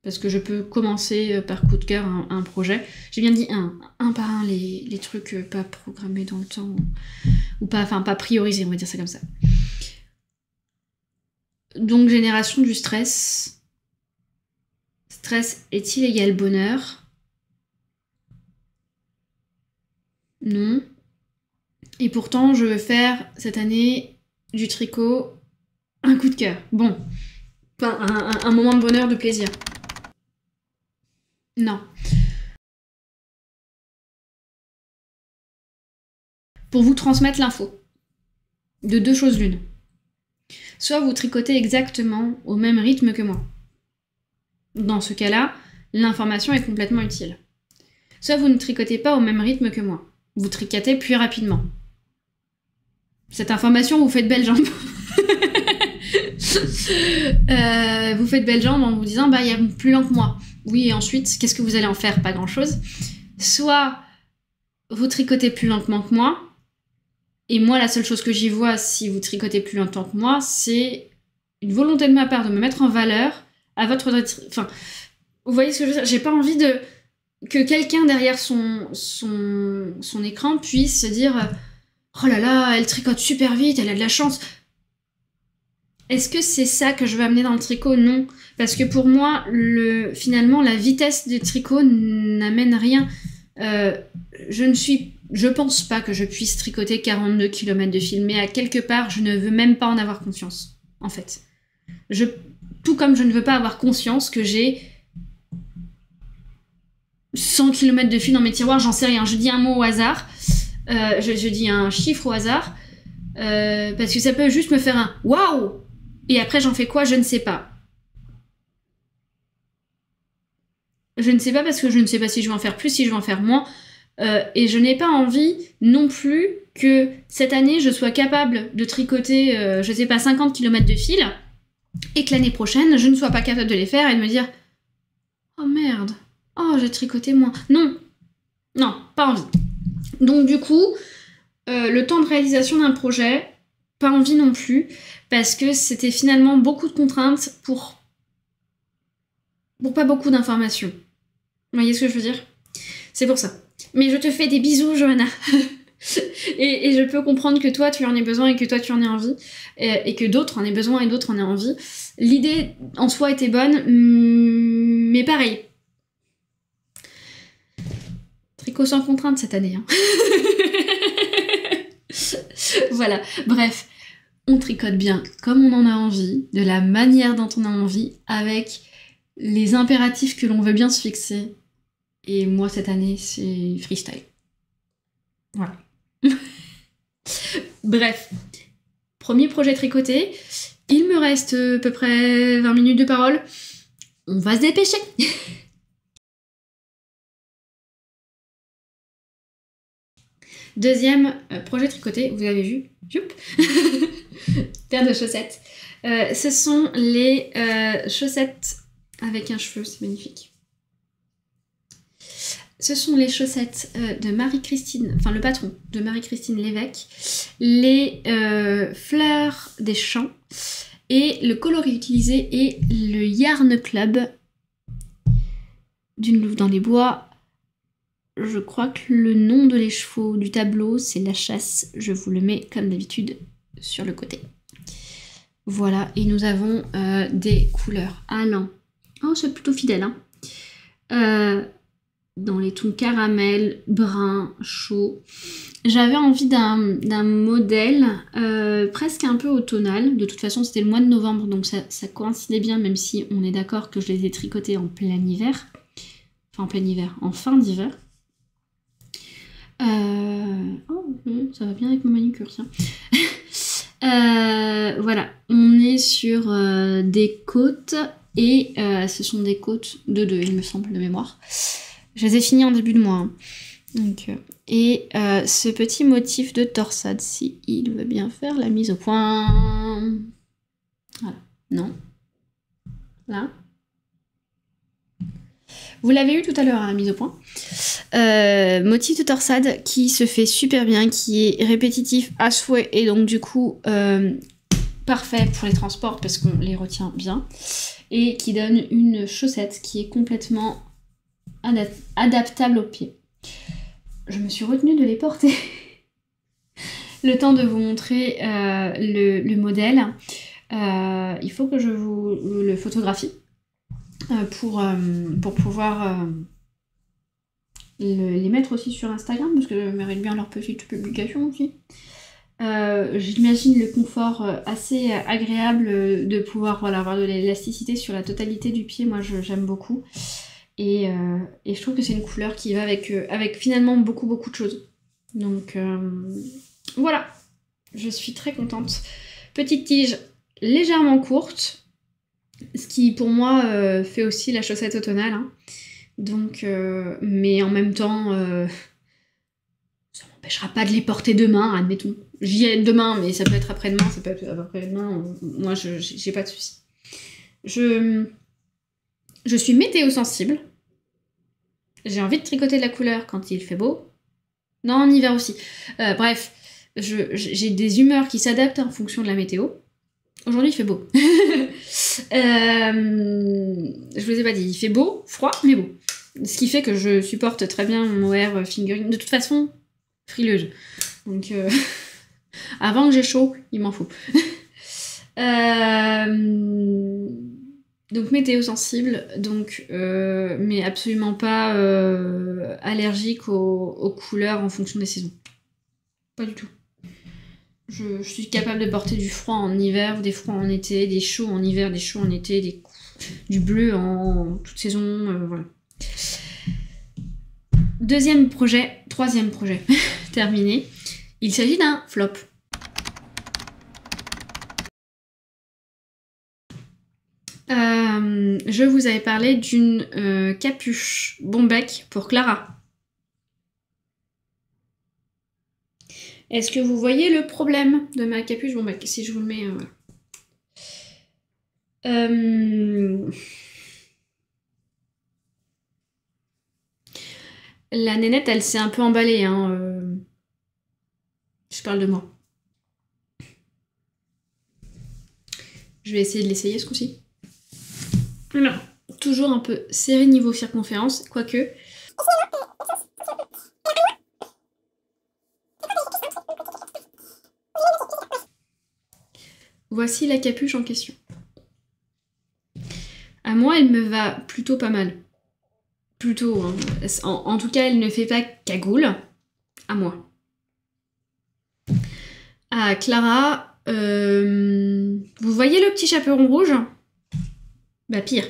parce que je peux commencer par coup de cœur un projet. J'ai bien dit un par un, les trucs pas programmés dans le temps, ou pas, enfin pas priorisés, on va dire ça comme ça. Donc génération du stress. Stress est-il égal bonheur? Non. Et pourtant, je veux faire cette année du tricot un coup de cœur. Bon. Enfin, un moment de bonheur, de plaisir. Non. Pour vous transmettre l'info. De deux choses l'une. Soit vous tricotez exactement au même rythme que moi. Dans ce cas-là, l'information est complètement utile. Soit vous ne tricotez pas au même rythme que moi. Vous tricotez plus rapidement. Cette information, vous faites belle jambe. Vous faites belle jambe en vous disant, bah, il y a plus lent que moi. Oui, et ensuite, qu'est-ce que vous allez en faire? Pas grand-chose. Soit vous tricotez plus lentement que moi, et moi, la seule chose que j'y vois, si vous tricotez plus longtemps que moi, c'est une volonté de ma part de me mettre en valeur à votre... Enfin, vous voyez ce que je veux dire? J'ai pas envie de... que quelqu'un derrière son écran puisse se dire « Oh là là, elle tricote super vite, elle a de la chance ». Est-ce que c'est ça que je veux amener dans le tricot? Non. Parce que pour moi, finalement, la vitesse du tricot n'amène rien. Je pense pas que je puisse tricoter 42 km de fil, mais à quelque part, je ne veux même pas en avoir conscience, en fait. Tout comme je ne veux pas avoir conscience que j'ai 100 km de fil dans mes tiroirs, j'en sais rien. Je dis un mot au hasard, je dis un chiffre au hasard, parce que ça peut juste me faire un « Waouh !» Et après, j'en fais quoi? Je ne sais pas. Je ne sais pas parce que je ne sais pas si je vais en faire plus, si je vais en faire moins. Et je n'ai pas envie non plus que cette année, je sois capable de tricoter, je sais pas, 50 km de fil, et que l'année prochaine, je ne sois pas capable de les faire et de me dire « Oh merde, oh j'ai tricoté moins ». Non, non, pas envie. Donc du coup, le temps de réalisation d'un projet, pas envie non plus, parce que c'était finalement beaucoup de contraintes pour pas beaucoup d'informations. Vous voyez ce que je veux dire? C'est pour ça. Mais je te fais des bisous, Johanna. et je peux comprendre que toi, tu en aies besoin et que toi, tu en aies envie. Et que d'autres en aient besoin et d'autres en aient envie. L'idée, en soi, était bonne, mais pareil. Tricot sans contrainte cette année. Hein. Voilà. Bref. On tricote bien comme on en a envie, de la manière dont on a envie, avec les impératifs que l'on veut bien se fixer. Et moi, cette année, c'est freestyle. Voilà. Bref. Premier projet tricoté. Il me reste à peu près 20 minutes de parole. On va se dépêcher. Deuxième projet tricoté, vous avez vu, paire de chaussettes. Ce sont les chaussettes avec un cheveu, c'est magnifique. Ce sont les chaussettes de Marie-Christine, enfin le patron de Marie-Christine Lévesque, les fleurs des champs, et le coloris utilisé est le Yarn Club d'une louve dans les bois. Je crois que le nom de l'écheveau du tableau, c'est La Chasse. Je vous le mets comme d'habitude sur le côté. Voilà, et nous avons des couleurs allant. Oh, c'est plutôt fidèle, hein. Dans les tons caramel, brun, chaud. J'avais envie d'un modèle presque un peu automnal. De toute façon, c'était le mois de novembre, donc ça coïncidait bien, même si on est d'accord que je les ai tricotés en plein hiver. Enfin, en plein hiver, en fin d'hiver. Oh, ça va bien avec mon manucure, tiens. Voilà, on est sur des côtes, et ce sont des côtes de 2, il me semble, de mémoire. Je les ai finies en début de mois. Hein. Donc, et ce petit motif de torsade, si il veut bien faire la mise au point. Voilà, non. Là. Vous l'avez eu tout à l'heure à la mise au point. Motif de torsade qui se fait super bien, qui est répétitif à souhait, et donc du coup parfait pour les transports parce qu'on les retient bien, et qui donne une chaussette qui est complètement adaptable aux pieds. Je me suis retenue de les porter. Le temps de vous montrer le modèle. Il faut que je vous le photographie pour pouvoir les mettre aussi sur Instagram, parce que je mérite bien leur petite publication aussi. J'imagine le confort assez agréable de pouvoir avoir de l'élasticité sur la totalité du pied. Moi j'aime beaucoup, et je trouve que c'est une couleur qui va avec finalement beaucoup de choses. Donc voilà, je suis très contente. Petite tige légèrement courte, ce qui pour moi fait aussi la chaussette automnale, hein. Donc mais en même temps ça m'empêchera pas de les porter demain, admettons. J'y ai demain, mais ça peut être après-demain, ça peut être après-demain. Moi, j'ai pas de soucis. Je suis météo sensible. J'ai envie de tricoter de la couleur quand il fait beau. Non, en hiver aussi. Bref, j'ai des humeurs qui s'adaptent en fonction de la météo. Aujourd'hui, il fait beau. Je vous ai pas dit, il fait beau, froid, mais beau. Ce qui fait que je supporte très bien mon wear fingering. De toute façon, frileuse. Donc, avant que j'ai chaud, il m'en faut. Donc, météo sensible, donc, mais absolument pas allergique aux couleurs en fonction des saisons. Pas du tout. Je suis capable de porter du froid en hiver, des froids en été, des chauds en hiver, des chauds en été, du bleu en toute saison, voilà. Troisième projet terminé. Il s'agit d'un flop. Je vous avais parlé d'une capuche Bombec pour Clara. Est-ce que vous voyez le problème de ma capuche Bombec? Si je vous le mets... La nénette, elle s'est un peu emballée, hein. Je parle de moi. Je vais essayer de l'essayer ce coup-ci. Non. Toujours un peu serré niveau circonférence, quoique. Voici la capuche en question. À moi, elle me va plutôt pas mal. Plutôt, hein. En tout cas, elle ne fait pas cagoule. À moi. À Clara, vous voyez le petit chaperon rouge? Bah pire.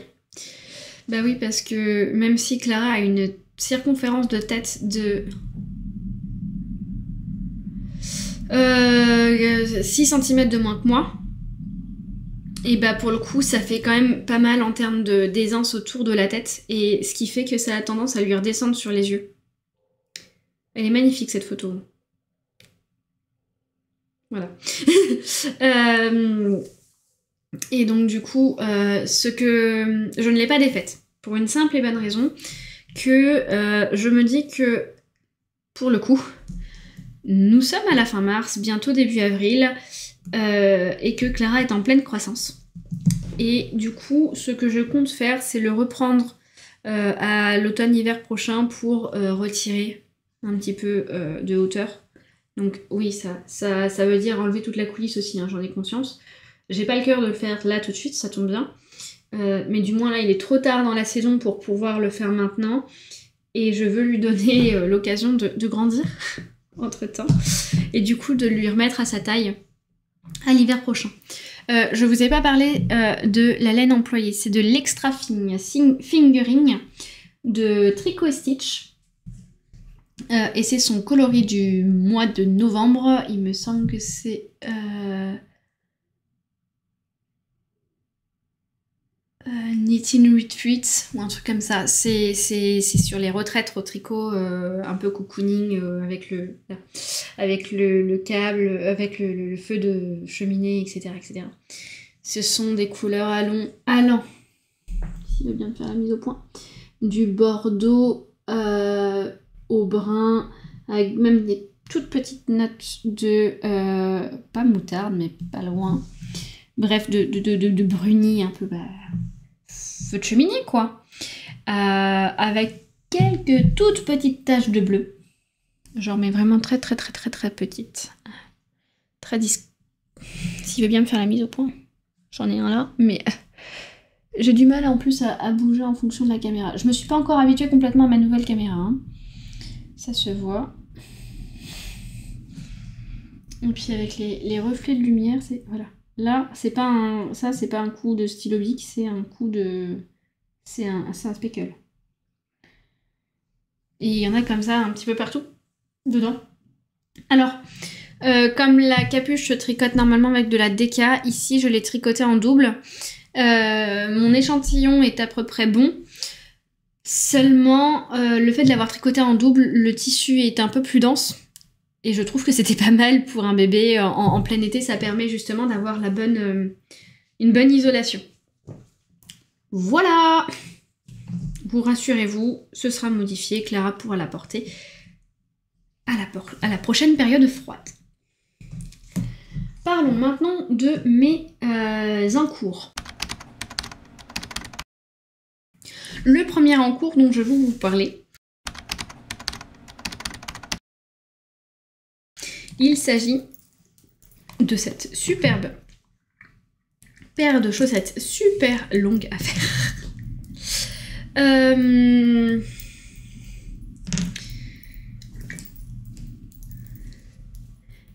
Bah oui, parce que même si Clara a une circonférence de tête de 6 cm de moins que moi, et bah pour le coup ça fait quand même pas mal en termes d'aisance autour de la tête, et ce qui fait que ça a tendance à lui redescendre sur les yeux. Elle est magnifique cette photo. Voilà. Et donc du coup, ce que je ne l'ai pas défaite, pour une simple et bonne raison, que je me dis que, pour le coup, nous sommes à la fin mars, bientôt début avril, et que Clara est en pleine croissance. Et du coup, ce que je compte faire, c'est le reprendre à l'automne-hiver prochain pour retirer un petit peu de hauteur. Donc oui, ça veut dire enlever toute la coulisse aussi, hein, j'en ai conscience. J'ai pas le cœur de le faire là tout de suite, ça tombe bien. Mais du moins là, il est trop tard dans la saison pour pouvoir le faire maintenant. Et je veux lui donner l'occasion de grandir entre-temps. Et du coup, de lui remettre à sa taille à l'hiver prochain. Je vous ai pas parlé de la laine employée. C'est de l'extra fingering de Tricot & Stitch. Et c'est son coloris du mois de novembre. Il me semble que c'est... Knitting Retreat ou un truc comme ça. C'est sur les retraites au tricot, un peu cocooning, avec le câble, avec le feu de cheminée, etc., etc. Ce sont des couleurs allant, s'il veut bien faire la mise au point, du bordeaux au brun, avec même des toute petite note de, pas moutarde, mais pas loin. Bref, de bruni, un peu, feu de cheminée, quoi. Avec quelques toutes petites taches de bleu. Genre, mais vraiment très petites. Très discret. S'il veut bien me faire la mise au point. J'en ai un là, mais j'ai du mal en plus à bouger en fonction de la caméra. Je me suis pas encore habituée complètement à ma nouvelle caméra. Hein. Ça se voit. Et puis avec les reflets de lumière, c'est... Voilà. Là, c'est pas un... Ça, c'est pas un coup de stylo bic, c'est un coup de... C'est un speckle. Et il y en a comme ça un petit peu partout dedans. Alors, comme la capuche se tricote normalement avec de la DK, ici je l'ai tricoté en double. Mon échantillon est à peu près bon. Seulement, le fait de l'avoir tricoté en double, le tissu est un peu plus dense. Et je trouve que c'était pas mal pour un bébé en plein été. Ça permet justement d'avoir une bonne isolation. Voilà! Vous rassurez-vous, ce sera modifié. Clara pourra la porter à la prochaine période froide. Parlons maintenant de mes encours. Le premier encours dont je vais vous parler, il s'agit de cette superbe paire de chaussettes super longue à faire.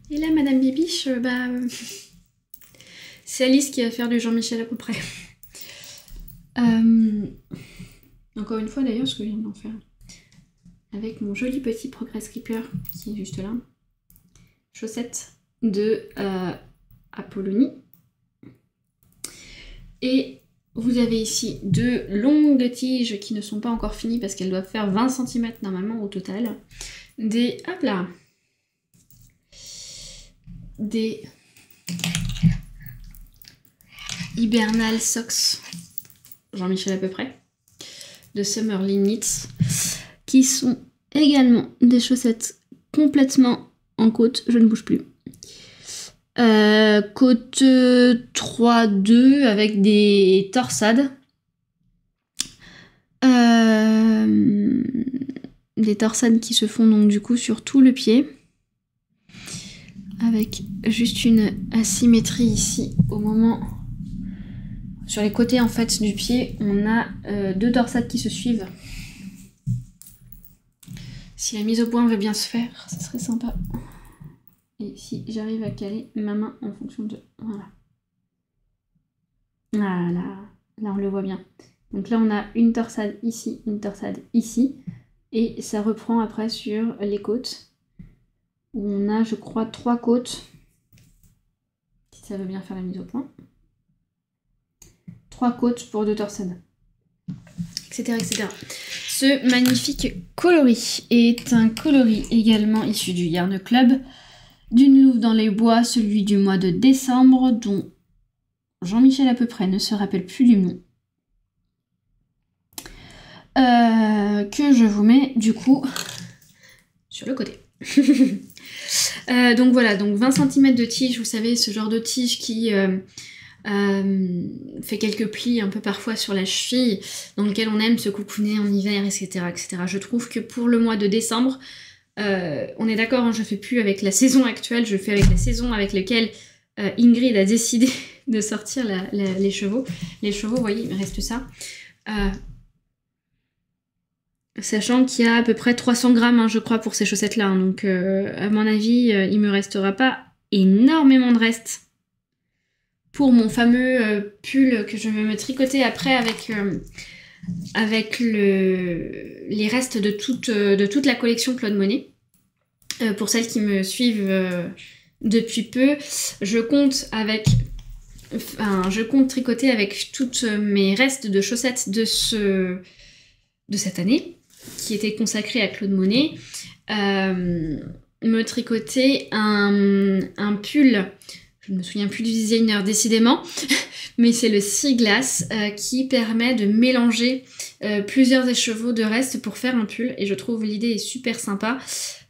Et là, Madame Bibiche, c'est Alice qui va faire du Jean-Michel à peu près. Encore une fois d'ailleurs, ce que je viens d'en faire. Avec mon joli petit Progress Keeper qui est juste là. Chaussettes de Apollonie. Et vous avez ici deux longues tiges qui ne sont pas encore finies parce qu'elles doivent faire 20 cm normalement au total. Hop là. Des Hibernal Socks, Jean-Michel à peu près, de Summer Knits, qui sont également des chaussettes complètement en côte, je ne bouge plus. Côte 3-2 avec des torsades. Des torsades qui se font donc du coup sur tout le pied. Avec juste une asymétrie ici au moment... Sur les côtés en fait du pied, on a deux torsades qui se suivent. Si la mise au point veut bien se faire, ça serait sympa. Et si j'arrive à caler ma main en fonction de... Voilà. Voilà. Là on le voit bien. Donc là on a une torsade ici, une torsade ici. Et ça reprend après sur les côtes. Où on a, je crois, 3 côtes. Si ça veut bien faire la mise au point. 3 côtes pour 2 torsades. Etc. etc. Ce magnifique coloris est un coloris également issu du Yarn Club. D'une louve dans les bois, celui du mois de décembre, dont Jean-Michel à peu près ne se rappelle plus du nom. Que je vous mets du coup sur le côté. Donc voilà, donc 20 cm de tige, vous savez, ce genre de tige qui fait quelques plis un peu parfois sur la cheville, dans lequel on aime se coucouner en hiver, etc., etc. Je trouve que pour le mois de décembre, on est d'accord, hein, je fais plus avec la saison actuelle, je fais avec la saison avec laquelle Ingrid a décidé de sortir les chevaux. Les chevaux, vous voyez, il me reste ça. Sachant qu'il y a à peu près 300 grammes, hein, je crois, pour ces chaussettes-là. Hein, donc, à mon avis, il me restera pas énormément de reste pour mon fameux pull que je vais me tricoter après avec les restes de toute la collection Claude Monet. Pour celles qui me suivent depuis peu, je compte tricoter avec toutes mes restes de chaussettes de cette année, qui était consacrée à Claude Monet, me tricoter un pull, je ne me souviens plus du designer décidément, mais c'est le Siglass qui permet de mélanger plusieurs écheveaux de restes pour faire un pull, et je trouve l'idée est super sympa.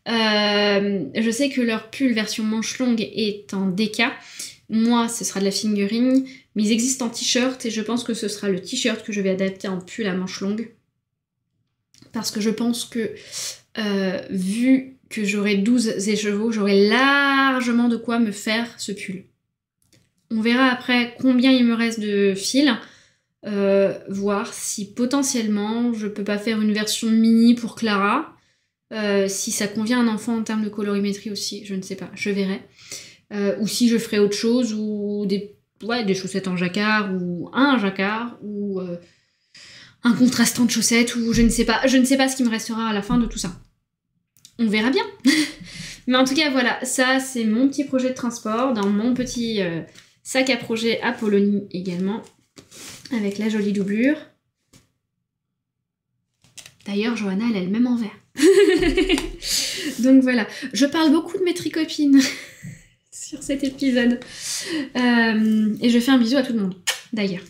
Je sais que leur pull version manche longue est en DK. Moi, ce sera de la fingering, mais ils existent en t-shirt et je pense que ce sera le t-shirt que je vais adapter en pull à manche longue. Parce que je pense que, vu que j'aurai 12 écheveaux, j'aurai largement de quoi me faire ce pull. On verra après combien il me reste de fil, voir si potentiellement je peux pas faire une version mini pour Clara, si ça convient à un enfant en termes de colorimétrie aussi, je ne sais pas, je verrai. Ou si je ferai autre chose, ou des chaussettes en jacquard, ou un jacquard, ou un contrastant de chaussettes, ou je ne sais pas ce qui me restera à la fin de tout ça. On verra bien. Mais en tout cas, voilà, ça c'est mon petit projet de transport, dans mon petit sac à projet Apollonie également, avec la jolie doublure. D'ailleurs, Johanna, elle a le même envers. Donc voilà, je parle beaucoup de mes tricopines sur cet épisode. Et je fais un bisou à tout le monde, d'ailleurs.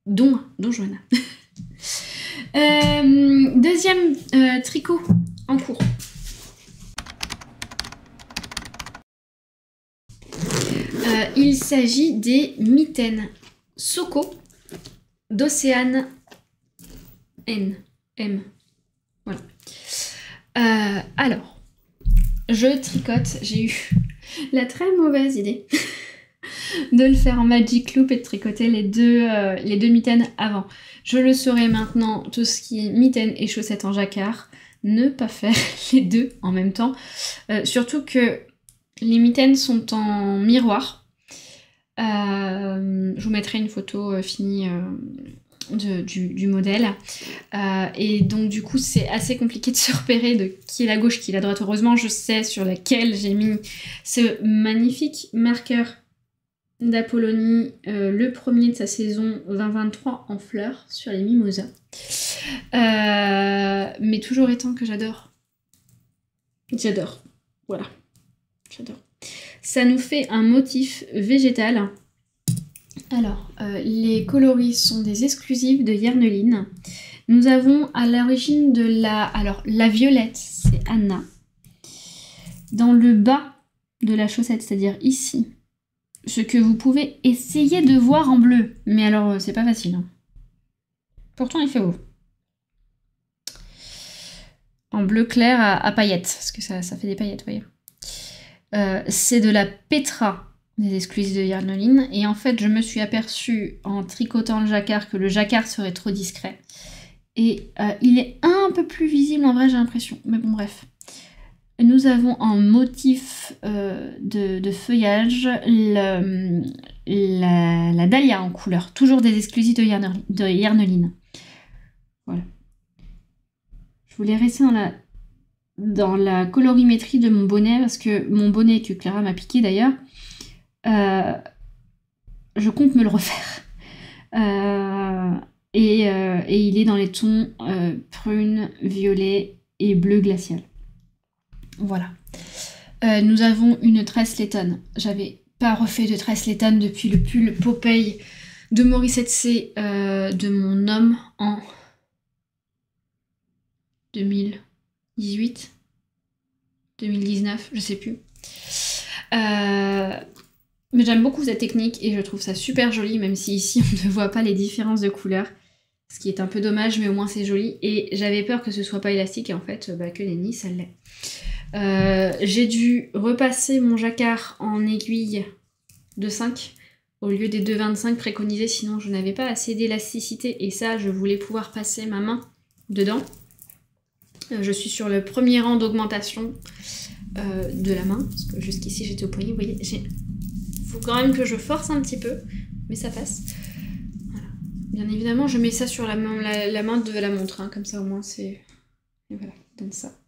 Dont Johanna. Deuxième tricot en cours. Il s'agit des mitaines Soko d'Océane M. Voilà. Alors, je tricote. J'ai eu la très mauvaise idée de le faire en Magic Loop et de tricoter les deux mitaines avant. Je le saurai maintenant, tout ce qui est mitaines et chaussettes en jacquard, ne pas faire les deux en même temps. Surtout que les mitaines sont en miroir. Je vous mettrai une photo finie du modèle. Et donc du coup c'est assez compliqué de se repérer de qui est la gauche, qui est la droite. Heureusement je sais sur laquelle j'ai mis ce magnifique marqueur d'Apollonie, le premier de sa saison 2023 en fleurs sur les mimosas. Mais toujours étant que j'adore. Voilà. J'adore. Ça nous fait un motif végétal. Alors, les coloris sont des exclusifs de Yarneline. Nous avons à l'origine de la violette, c'est Anna. Dans le bas de la chaussette, c'est-à-dire ici, ce que vous pouvez essayer de voir en bleu. Mais alors, c'est pas facile. Hein. Pourtant, il fait beau. En bleu clair à paillettes, parce que ça fait des paillettes, vous voyez. C'est de la Petra, des exclusifs de Yarneline. Et en fait, je me suis aperçue en tricotant le jacquard que le jacquard serait trop discret. Et il est un peu plus visible en vrai, j'ai l'impression. Mais bon, bref. Nous avons en motif de feuillage la dahlia en couleur. Toujours des exclusifs de Yarneline. Voilà. Je voulais rester dans la colorimétrie de mon bonnet, parce que mon bonnet que Clara m'a piqué d'ailleurs, je compte me le refaire. Et il est dans les tons prune, violet et bleu glacial. Voilà. Nous avons une tresse lettonne. J'avais pas refait de tresse lettonne depuis le pull Popeye de Morissette C de mon homme en 2018, 2019, je sais plus. Mais j'aime beaucoup cette technique et je trouve ça super joli, même si ici on ne voit pas les différences de couleurs. Ce qui est un peu dommage, mais au moins c'est joli. Et j'avais peur que ce soit pas élastique et en fait, que nenni, ça l'est. J'ai dû repasser mon jacquard en aiguille de 5 au lieu des 2,25 préconisés, sinon je n'avais pas assez d'élasticité et ça, je voulais pouvoir passer ma main dedans. Je suis sur le premier rang d'augmentation de la main, parce que jusqu'ici j'étais au poignet, vous voyez, il faut quand même que je force un petit peu, mais ça passe. Voilà. Bien évidemment, je mets ça sur la main de la montre, hein, comme ça au moins c'est... Et voilà, donne ça.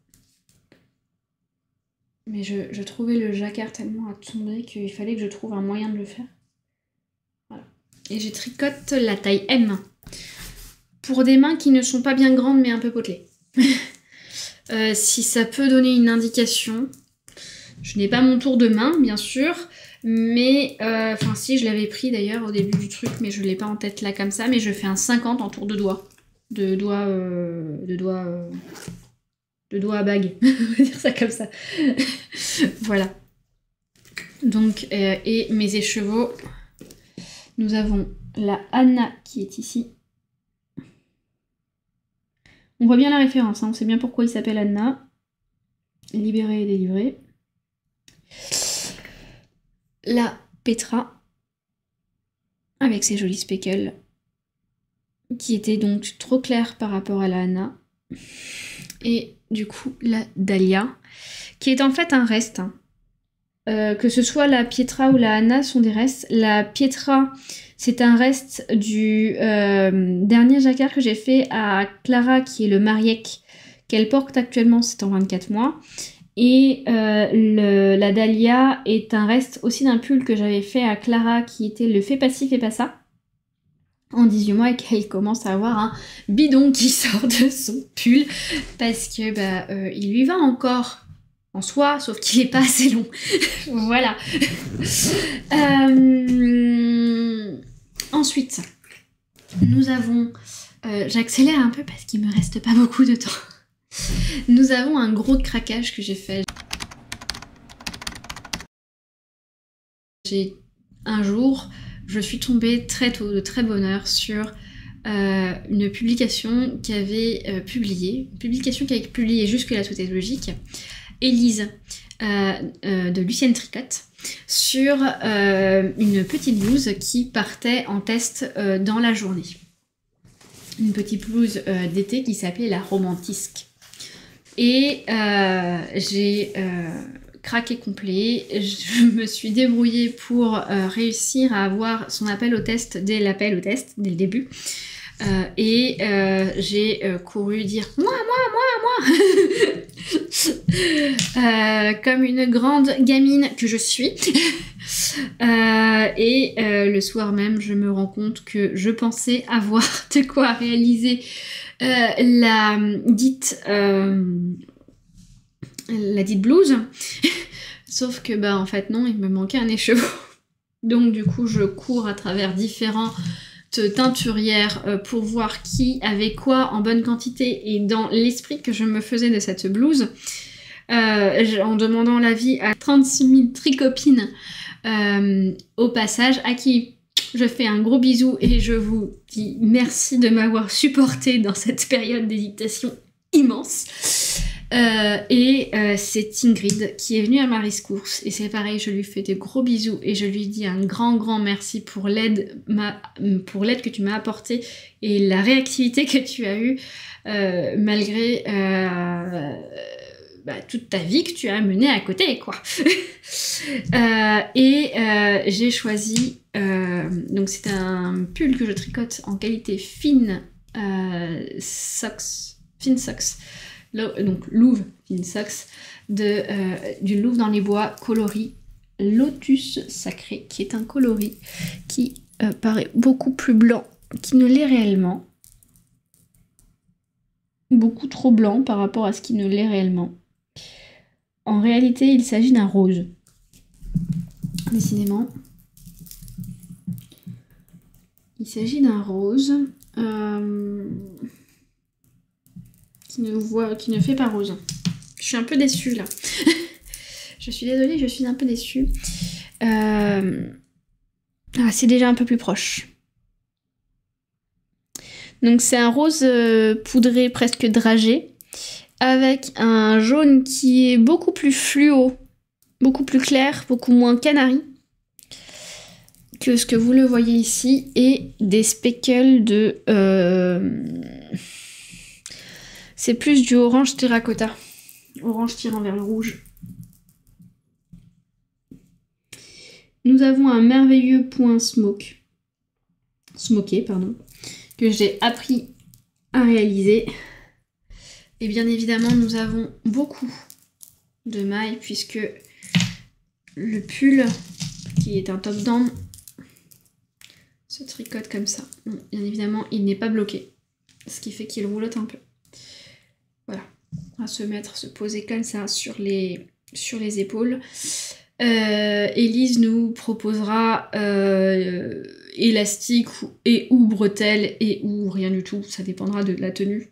Mais je trouvais le jacquard tellement à tomber qu'il fallait que je trouve un moyen de le faire. Voilà. Et je tricote la taille M. Pour des mains qui ne sont pas bien grandes mais un peu potelées. Si ça peut donner une indication, je n'ai pas mon tour de main bien sûr, mais enfin si je l'avais pris d'ailleurs au début du truc, mais je l'ai pas en tête là comme ça, mais je fais un 50 en tour de doigt, de de doigts à bague, on va dire ça comme ça. Voilà. Donc, et mes écheveaux, nous avons la Anna qui est ici. On voit bien la référence, hein, on sait bien pourquoi il s'appelle Anna. Libéré et délivré. La Petra, avec ses jolis speckles, qui était donc trop claire par rapport à la Anna. Et du coup, la Dahlia, qui est en fait un reste. Hein. Que ce soit la Pietra ou la Anna sont des restes. La Pietra, c'est un reste du dernier jacquard que j'ai fait à Clara, qui est le Mariek, qu'elle porte actuellement, c'est en 24 mois. Et la Dahlia est un reste aussi d'un pull que j'avais fait à Clara, qui était le Fais pas ci, fais pas ça, en 18 mois, et qu'elle commence à avoir un bidon qui sort de son pull, parce que il lui va encore en soi, sauf qu'il est pas assez long. Voilà. Ensuite, nous avons... j'accélère un peu parce qu'il me reste pas beaucoup de temps. Nous avons un gros craquage que j'ai fait. Un jour, je suis tombée très tôt, de très bonne heure, sur une publication qui avait publié jusque-là tout est logique, Élise de Lucienne Tricotte, sur une petite blouse qui partait en test dans la journée. Une petite blouse d'été qui s'appelait la Romantisque. Et j'ai craqué complet, je me suis débrouillée pour réussir à avoir son appel au test dès le début. Et j'ai couru dire moi comme une grande gamine que je suis. Et le soir même, je me rends compte que je pensais avoir de quoi réaliser la dite blouse. Sauf que en fait non, il me manquait un écheveau. Donc du coup, je cours à travers différentes teinturières pour voir qui avait quoi en bonne quantité, et dans l'esprit que je me faisais de cette blouse, en demandant l'avis à 36 000 tricopines au passage, à qui je fais un gros bisou et je vous dis merci de m'avoir supporté dans cette période d'hésitation immense. C'est Ingrid qui est venue à ma rescousse, et c'est pareil, je lui fais des gros bisous et je lui dis un grand merci pour l'aide que tu m'as apportée et la réactivité que tu as eue malgré toute ta vie que tu as menée à côté, quoi. J'ai choisi, donc c'est un pull que je tricote en qualité fine socks, donc Louve Fine Socks, du Louvre dans les bois coloris Lotus Sacré, qui est un coloris qui paraît beaucoup plus blanc qu'il ne l'est réellement. Beaucoup trop blanc par rapport à ce qu'il ne l'est réellement. En réalité, il s'agit d'un rose. Décidément. Il s'agit d'un rose qui ne fait pas rose. Je suis un peu déçue là. Je suis désolée, je suis un peu déçue. C'est déjà un peu plus proche. Donc c'est un rose poudré, presque dragé, avec un jaune qui est beaucoup plus fluo, beaucoup plus clair, beaucoup moins canari que ce que vous le voyez ici, et des speckles de... c'est plus du orange terracotta, orange tirant vers le rouge. Nous avons un merveilleux point smoké, que j'ai appris à réaliser. Et bien évidemment, nous avons beaucoup de mailles, puisque le pull, qui est un top-down, se tricote comme ça. Bien évidemment, il n'est pas bloqué, ce qui fait qu'il roulotte un peu. Voilà, on va se poser comme ça sur les épaules. Élise nous proposera élastique ou bretelles, ou rien du tout, ça dépendra de la tenue.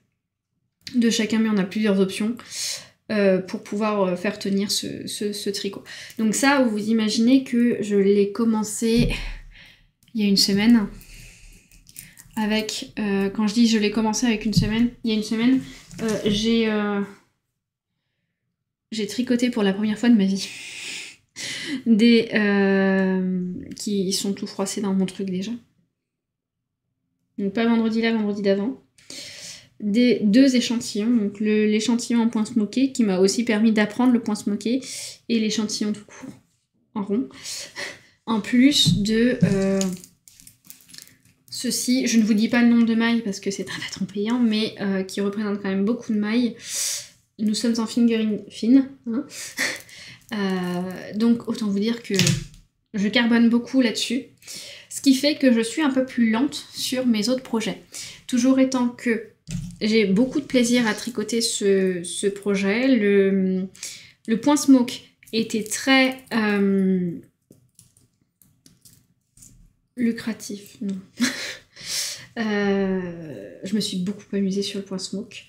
de chacun, mais on a plusieurs options pour pouvoir faire tenir ce tricot. Donc ça, vous imaginez que je l'ai commencé il y a une semaine. Avec, quand je dis je l'ai commencé avec il y a une semaine, j'ai tricoté pour la première fois de ma vie. Qui sont tout froissés dans mon truc déjà. Donc pas vendredi là, vendredi d'avant. Deux échantillons, donc l'échantillon en point smoké qui m'a aussi permis d'apprendre le point smoké et l'échantillon tout court en rond. En plus de ceci, je ne vous dis pas le nombre de mailles parce que c'est un patron payant, mais qui représente quand même beaucoup de mailles. Nous sommes en fingering fine. Hein. Donc autant vous dire que je carbone beaucoup là-dessus. Ce qui fait que je suis un peu plus lente sur mes autres projets. Toujours étant que j'ai beaucoup de plaisir à tricoter ce projet. Le point smoke était très lucratif, non. Je me suis beaucoup amusée sur le point smoke.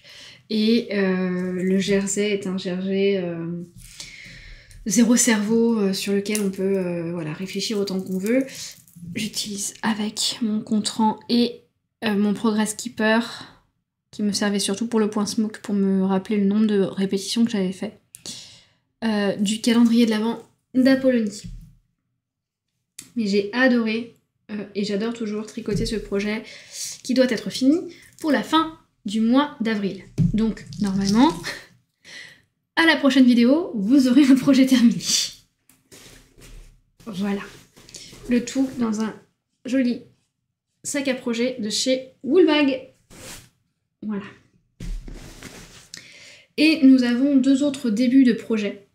Et le jersey est un jersey zéro cerveau sur lequel on peut voilà, réfléchir autant qu'on veut. J'utilise avec mon contrant et mon progress keeper qui me servait surtout pour le point smoke pour me rappeler le nombre de répétitions que j'avais fait. Du calendrier de l'Avent d'Apollonie. Mais j'ai adoré et j'adore toujours tricoter ce projet qui doit être fini pour la fin du mois d'avril. Donc normalement, à la prochaine vidéo, vous aurez le projet terminé. Voilà. Le tout dans un joli sac à projet de chez Woolbag. Voilà. Et nous avons deux autres débuts de projet.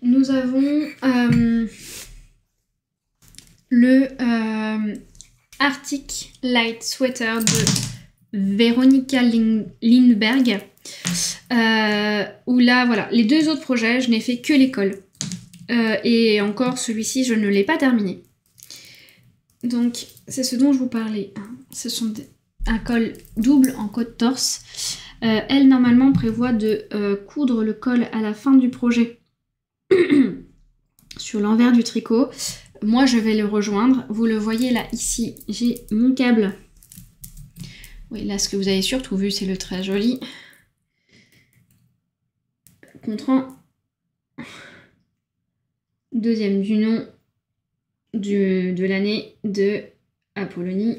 Nous avons le Arctic Light Sweater de Veronica Lindberg. Où là, voilà, les deux autres projets, je n'ai fait que l'école. Et encore, celui-ci, je ne l'ai pas terminé. Donc, c'est ce dont je vous parlais. Ce sont un col double en côte torse. Elle, normalement, prévoit de coudre le col à la fin du projet sur l'envers du tricot. Moi, je vais le rejoindre. Vous le voyez là, ici, j'ai mon câble. Oui, là, ce que vous avez surtout vu, c'est le très joli contrant. Deuxième du nom de l'année de Apollonie.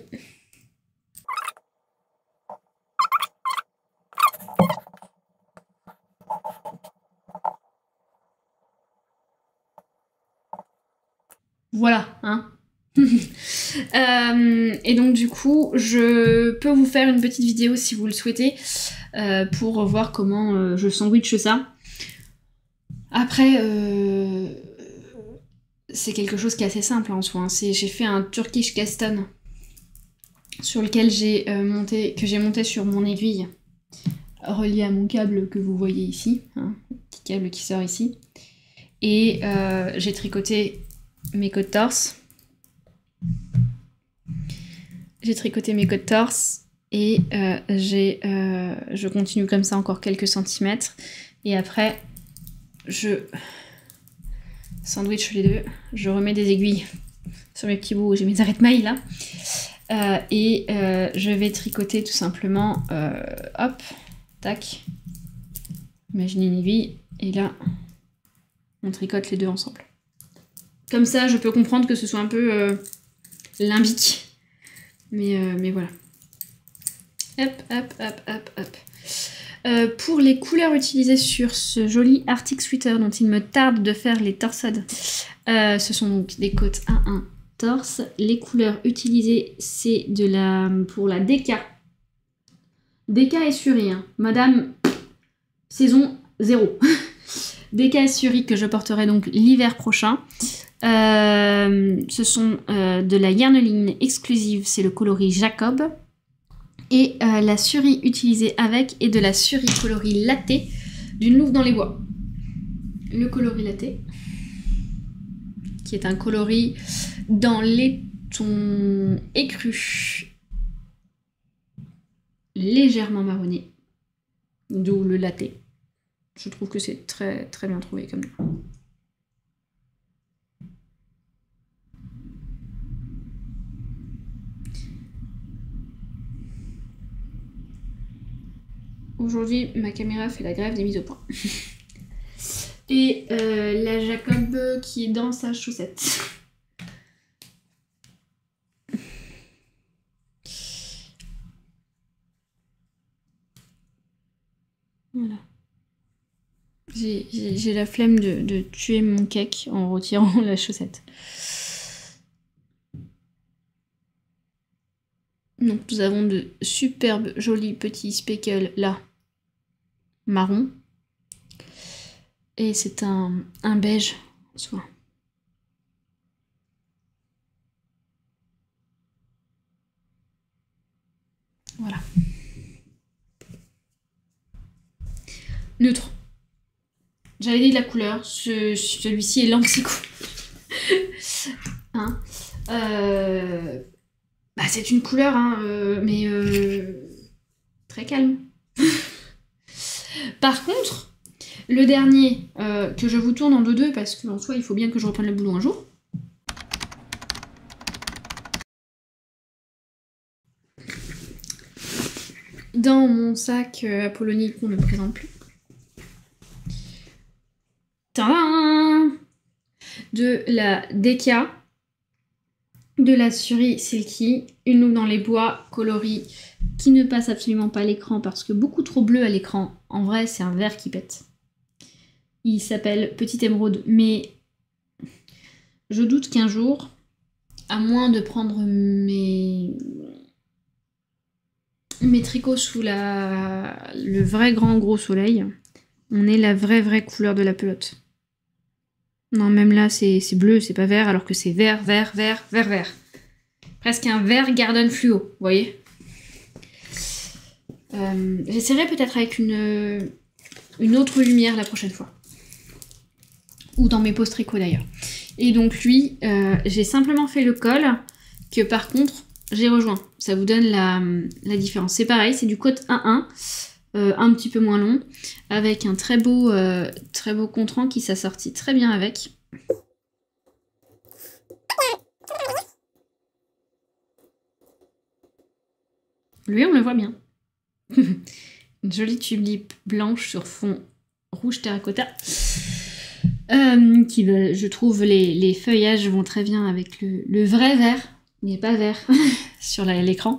Voilà, hein. Et donc du coup, je peux vous faire une petite vidéo si vous le souhaitez pour voir comment je sandwich ça. Après, c'est quelque chose qui est assez simple en soi. Hein. J'ai fait un Turkish Caston sur lequel j'ai monté sur mon aiguille relié à mon câble que vous voyez ici, hein, petit câble qui sort ici. Et j'ai tricoté mes côtes torse. J'ai tricoté mes côtes torse et je continue comme ça encore quelques centimètres. Et après, je sandwich les deux. Je remets des aiguilles sur mes petits bouts où j'ai mes arrêts de mailles là. Je vais tricoter tout simplement, hop, tac. Imaginez une aiguille et là, on tricote les deux ensemble. Comme ça, je peux comprendre que ce soit un peu limbique. Mais voilà. Hop, hop, hop, hop, hop. Pour les couleurs utilisées sur ce joli Arctic Sweater dont il me tarde de faire les torsades, ce sont donc des côtes 1-1 torse. Les couleurs utilisées, c'est pour la DK. DK et Suri, hein. Madame, saison 0. DK et Suri que je porterai donc l'hiver prochain. Ce sont de la Yarneline exclusive, c'est le coloris Jacob. Et la Suri utilisée avec est de la Suri coloris latte d'une Louve dans les bois. Le coloris latte, qui est un coloris dans ton écru légèrement marronné, d'où le latte. Je trouve que c'est très très bien trouvé comme ça. Aujourd'hui, ma caméra fait la grève des mises au point. Et la Jacob qui est dans sa chaussette. Voilà. J'ai la flemme de tuer mon cake en retirant la chaussette. Donc nous avons de superbes jolis petits speckles là, marron. Et c'est un beige soin. Voilà. Neutre. J'avais dit de la couleur, celui-ci est l'anxico. Hein bah, c'est une couleur, hein, mais très calme. Par contre, le dernier que je vous tourne en 2-2 parce qu'en soi il faut bien que je reprenne le boulot un jour. Dans mon sac Apollonie qu'on ne présente plus. Tadam! De la Deka, de la Suri Silky, une loupe dans les bois, coloris, qui ne passe absolument pas à l'écran parce que beaucoup trop bleu à l'écran. En vrai, c'est un vert qui pète. Il s'appelle Petite Émeraude, mais je doute qu'un jour, à moins de prendre mes tricots sous le vrai grand gros soleil, on ait la vraie couleur de la pelote. Non, même là, c'est bleu, c'est pas vert, alors que c'est vert. Presque un vert Garden fluo, vous voyez. J'essaierai peut-être avec une autre lumière la prochaine fois. Ou dans mes posts tricot d'ailleurs. Et donc lui, j'ai simplement fait le col, que par contre, j'ai rejoint. Ça vous donne la différence. C'est pareil, c'est du cote 1-1. Un petit peu moins long, avec un très beau contrant qui s'assortit très bien avec. Lui, on le voit bien. Une jolie tulipe blanche sur fond rouge terracotta. Je trouve les feuillages vont très bien avec le vrai vert, il n'est pas vert, sur l'écran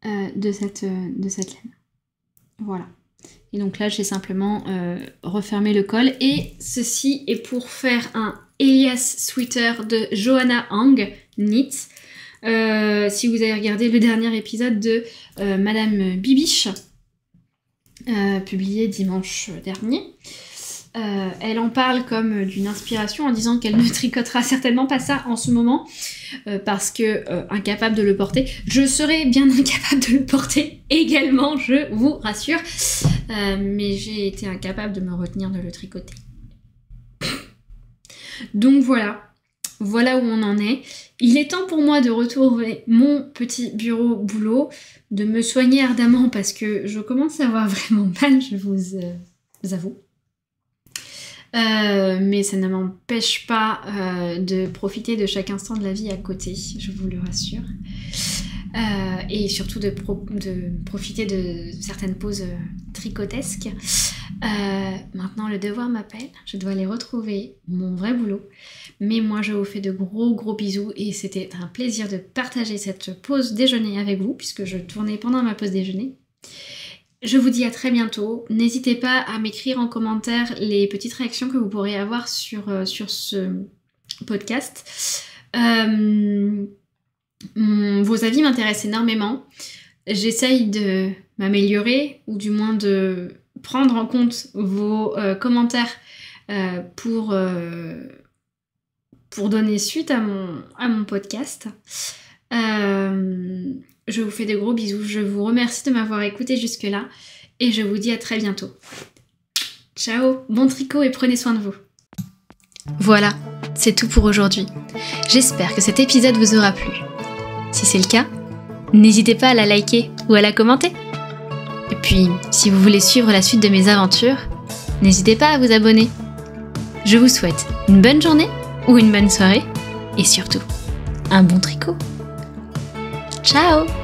de cette laine. Voilà. Et donc là, j'ai simplement refermé le col. Et ceci est pour faire un Elias Sweater de Johanna Hang Knit. Si vous avez regardé le dernier épisode de Madame Bibiche, publié dimanche dernier, elle en parle comme d'une inspiration en disant qu'elle ne tricotera certainement pas ça en ce moment parce que incapable de le porter. Je serais bien incapable de le porter également, je vous rassure, mais j'ai été incapable de me retenir de le tricoter. Donc voilà où on en est. Il est temps pour moi de retrouver mon petit bureau boulot, de me soigner ardemment parce que je commence à avoir vraiment mal, je vous avoue. Mais ça ne m'empêche pas de profiter de chaque instant de la vie à côté, je vous le rassure. Et surtout de profiter de certaines pauses tricotesques. Maintenant, le devoir m'appelle, je dois aller retrouver mon vrai boulot. Mais moi, je vous fais de gros bisous et c'était un plaisir de partager cette pause déjeuner avec vous puisque je tournais pendant ma pause déjeuner. Je vous dis à très bientôt. N'hésitez pas à m'écrire en commentaire les petites réactions que vous pourrez avoir sur ce podcast. Vos avis m'intéressent énormément. J'essaye de m'améliorer ou du moins de prendre en compte vos commentaires pour donner suite à mon podcast. Je vous fais de gros bisous, je vous remercie de m'avoir écouté jusque-là et je vous dis à très bientôt. Ciao, bon tricot et prenez soin de vous. Voilà, c'est tout pour aujourd'hui. J'espère que cet épisode vous aura plu. Si c'est le cas, n'hésitez pas à la liker ou à la commenter. Et puis, si vous voulez suivre la suite de mes aventures, n'hésitez pas à vous abonner. Je vous souhaite une bonne journée ou une bonne soirée et surtout, un bon tricot. Ciao!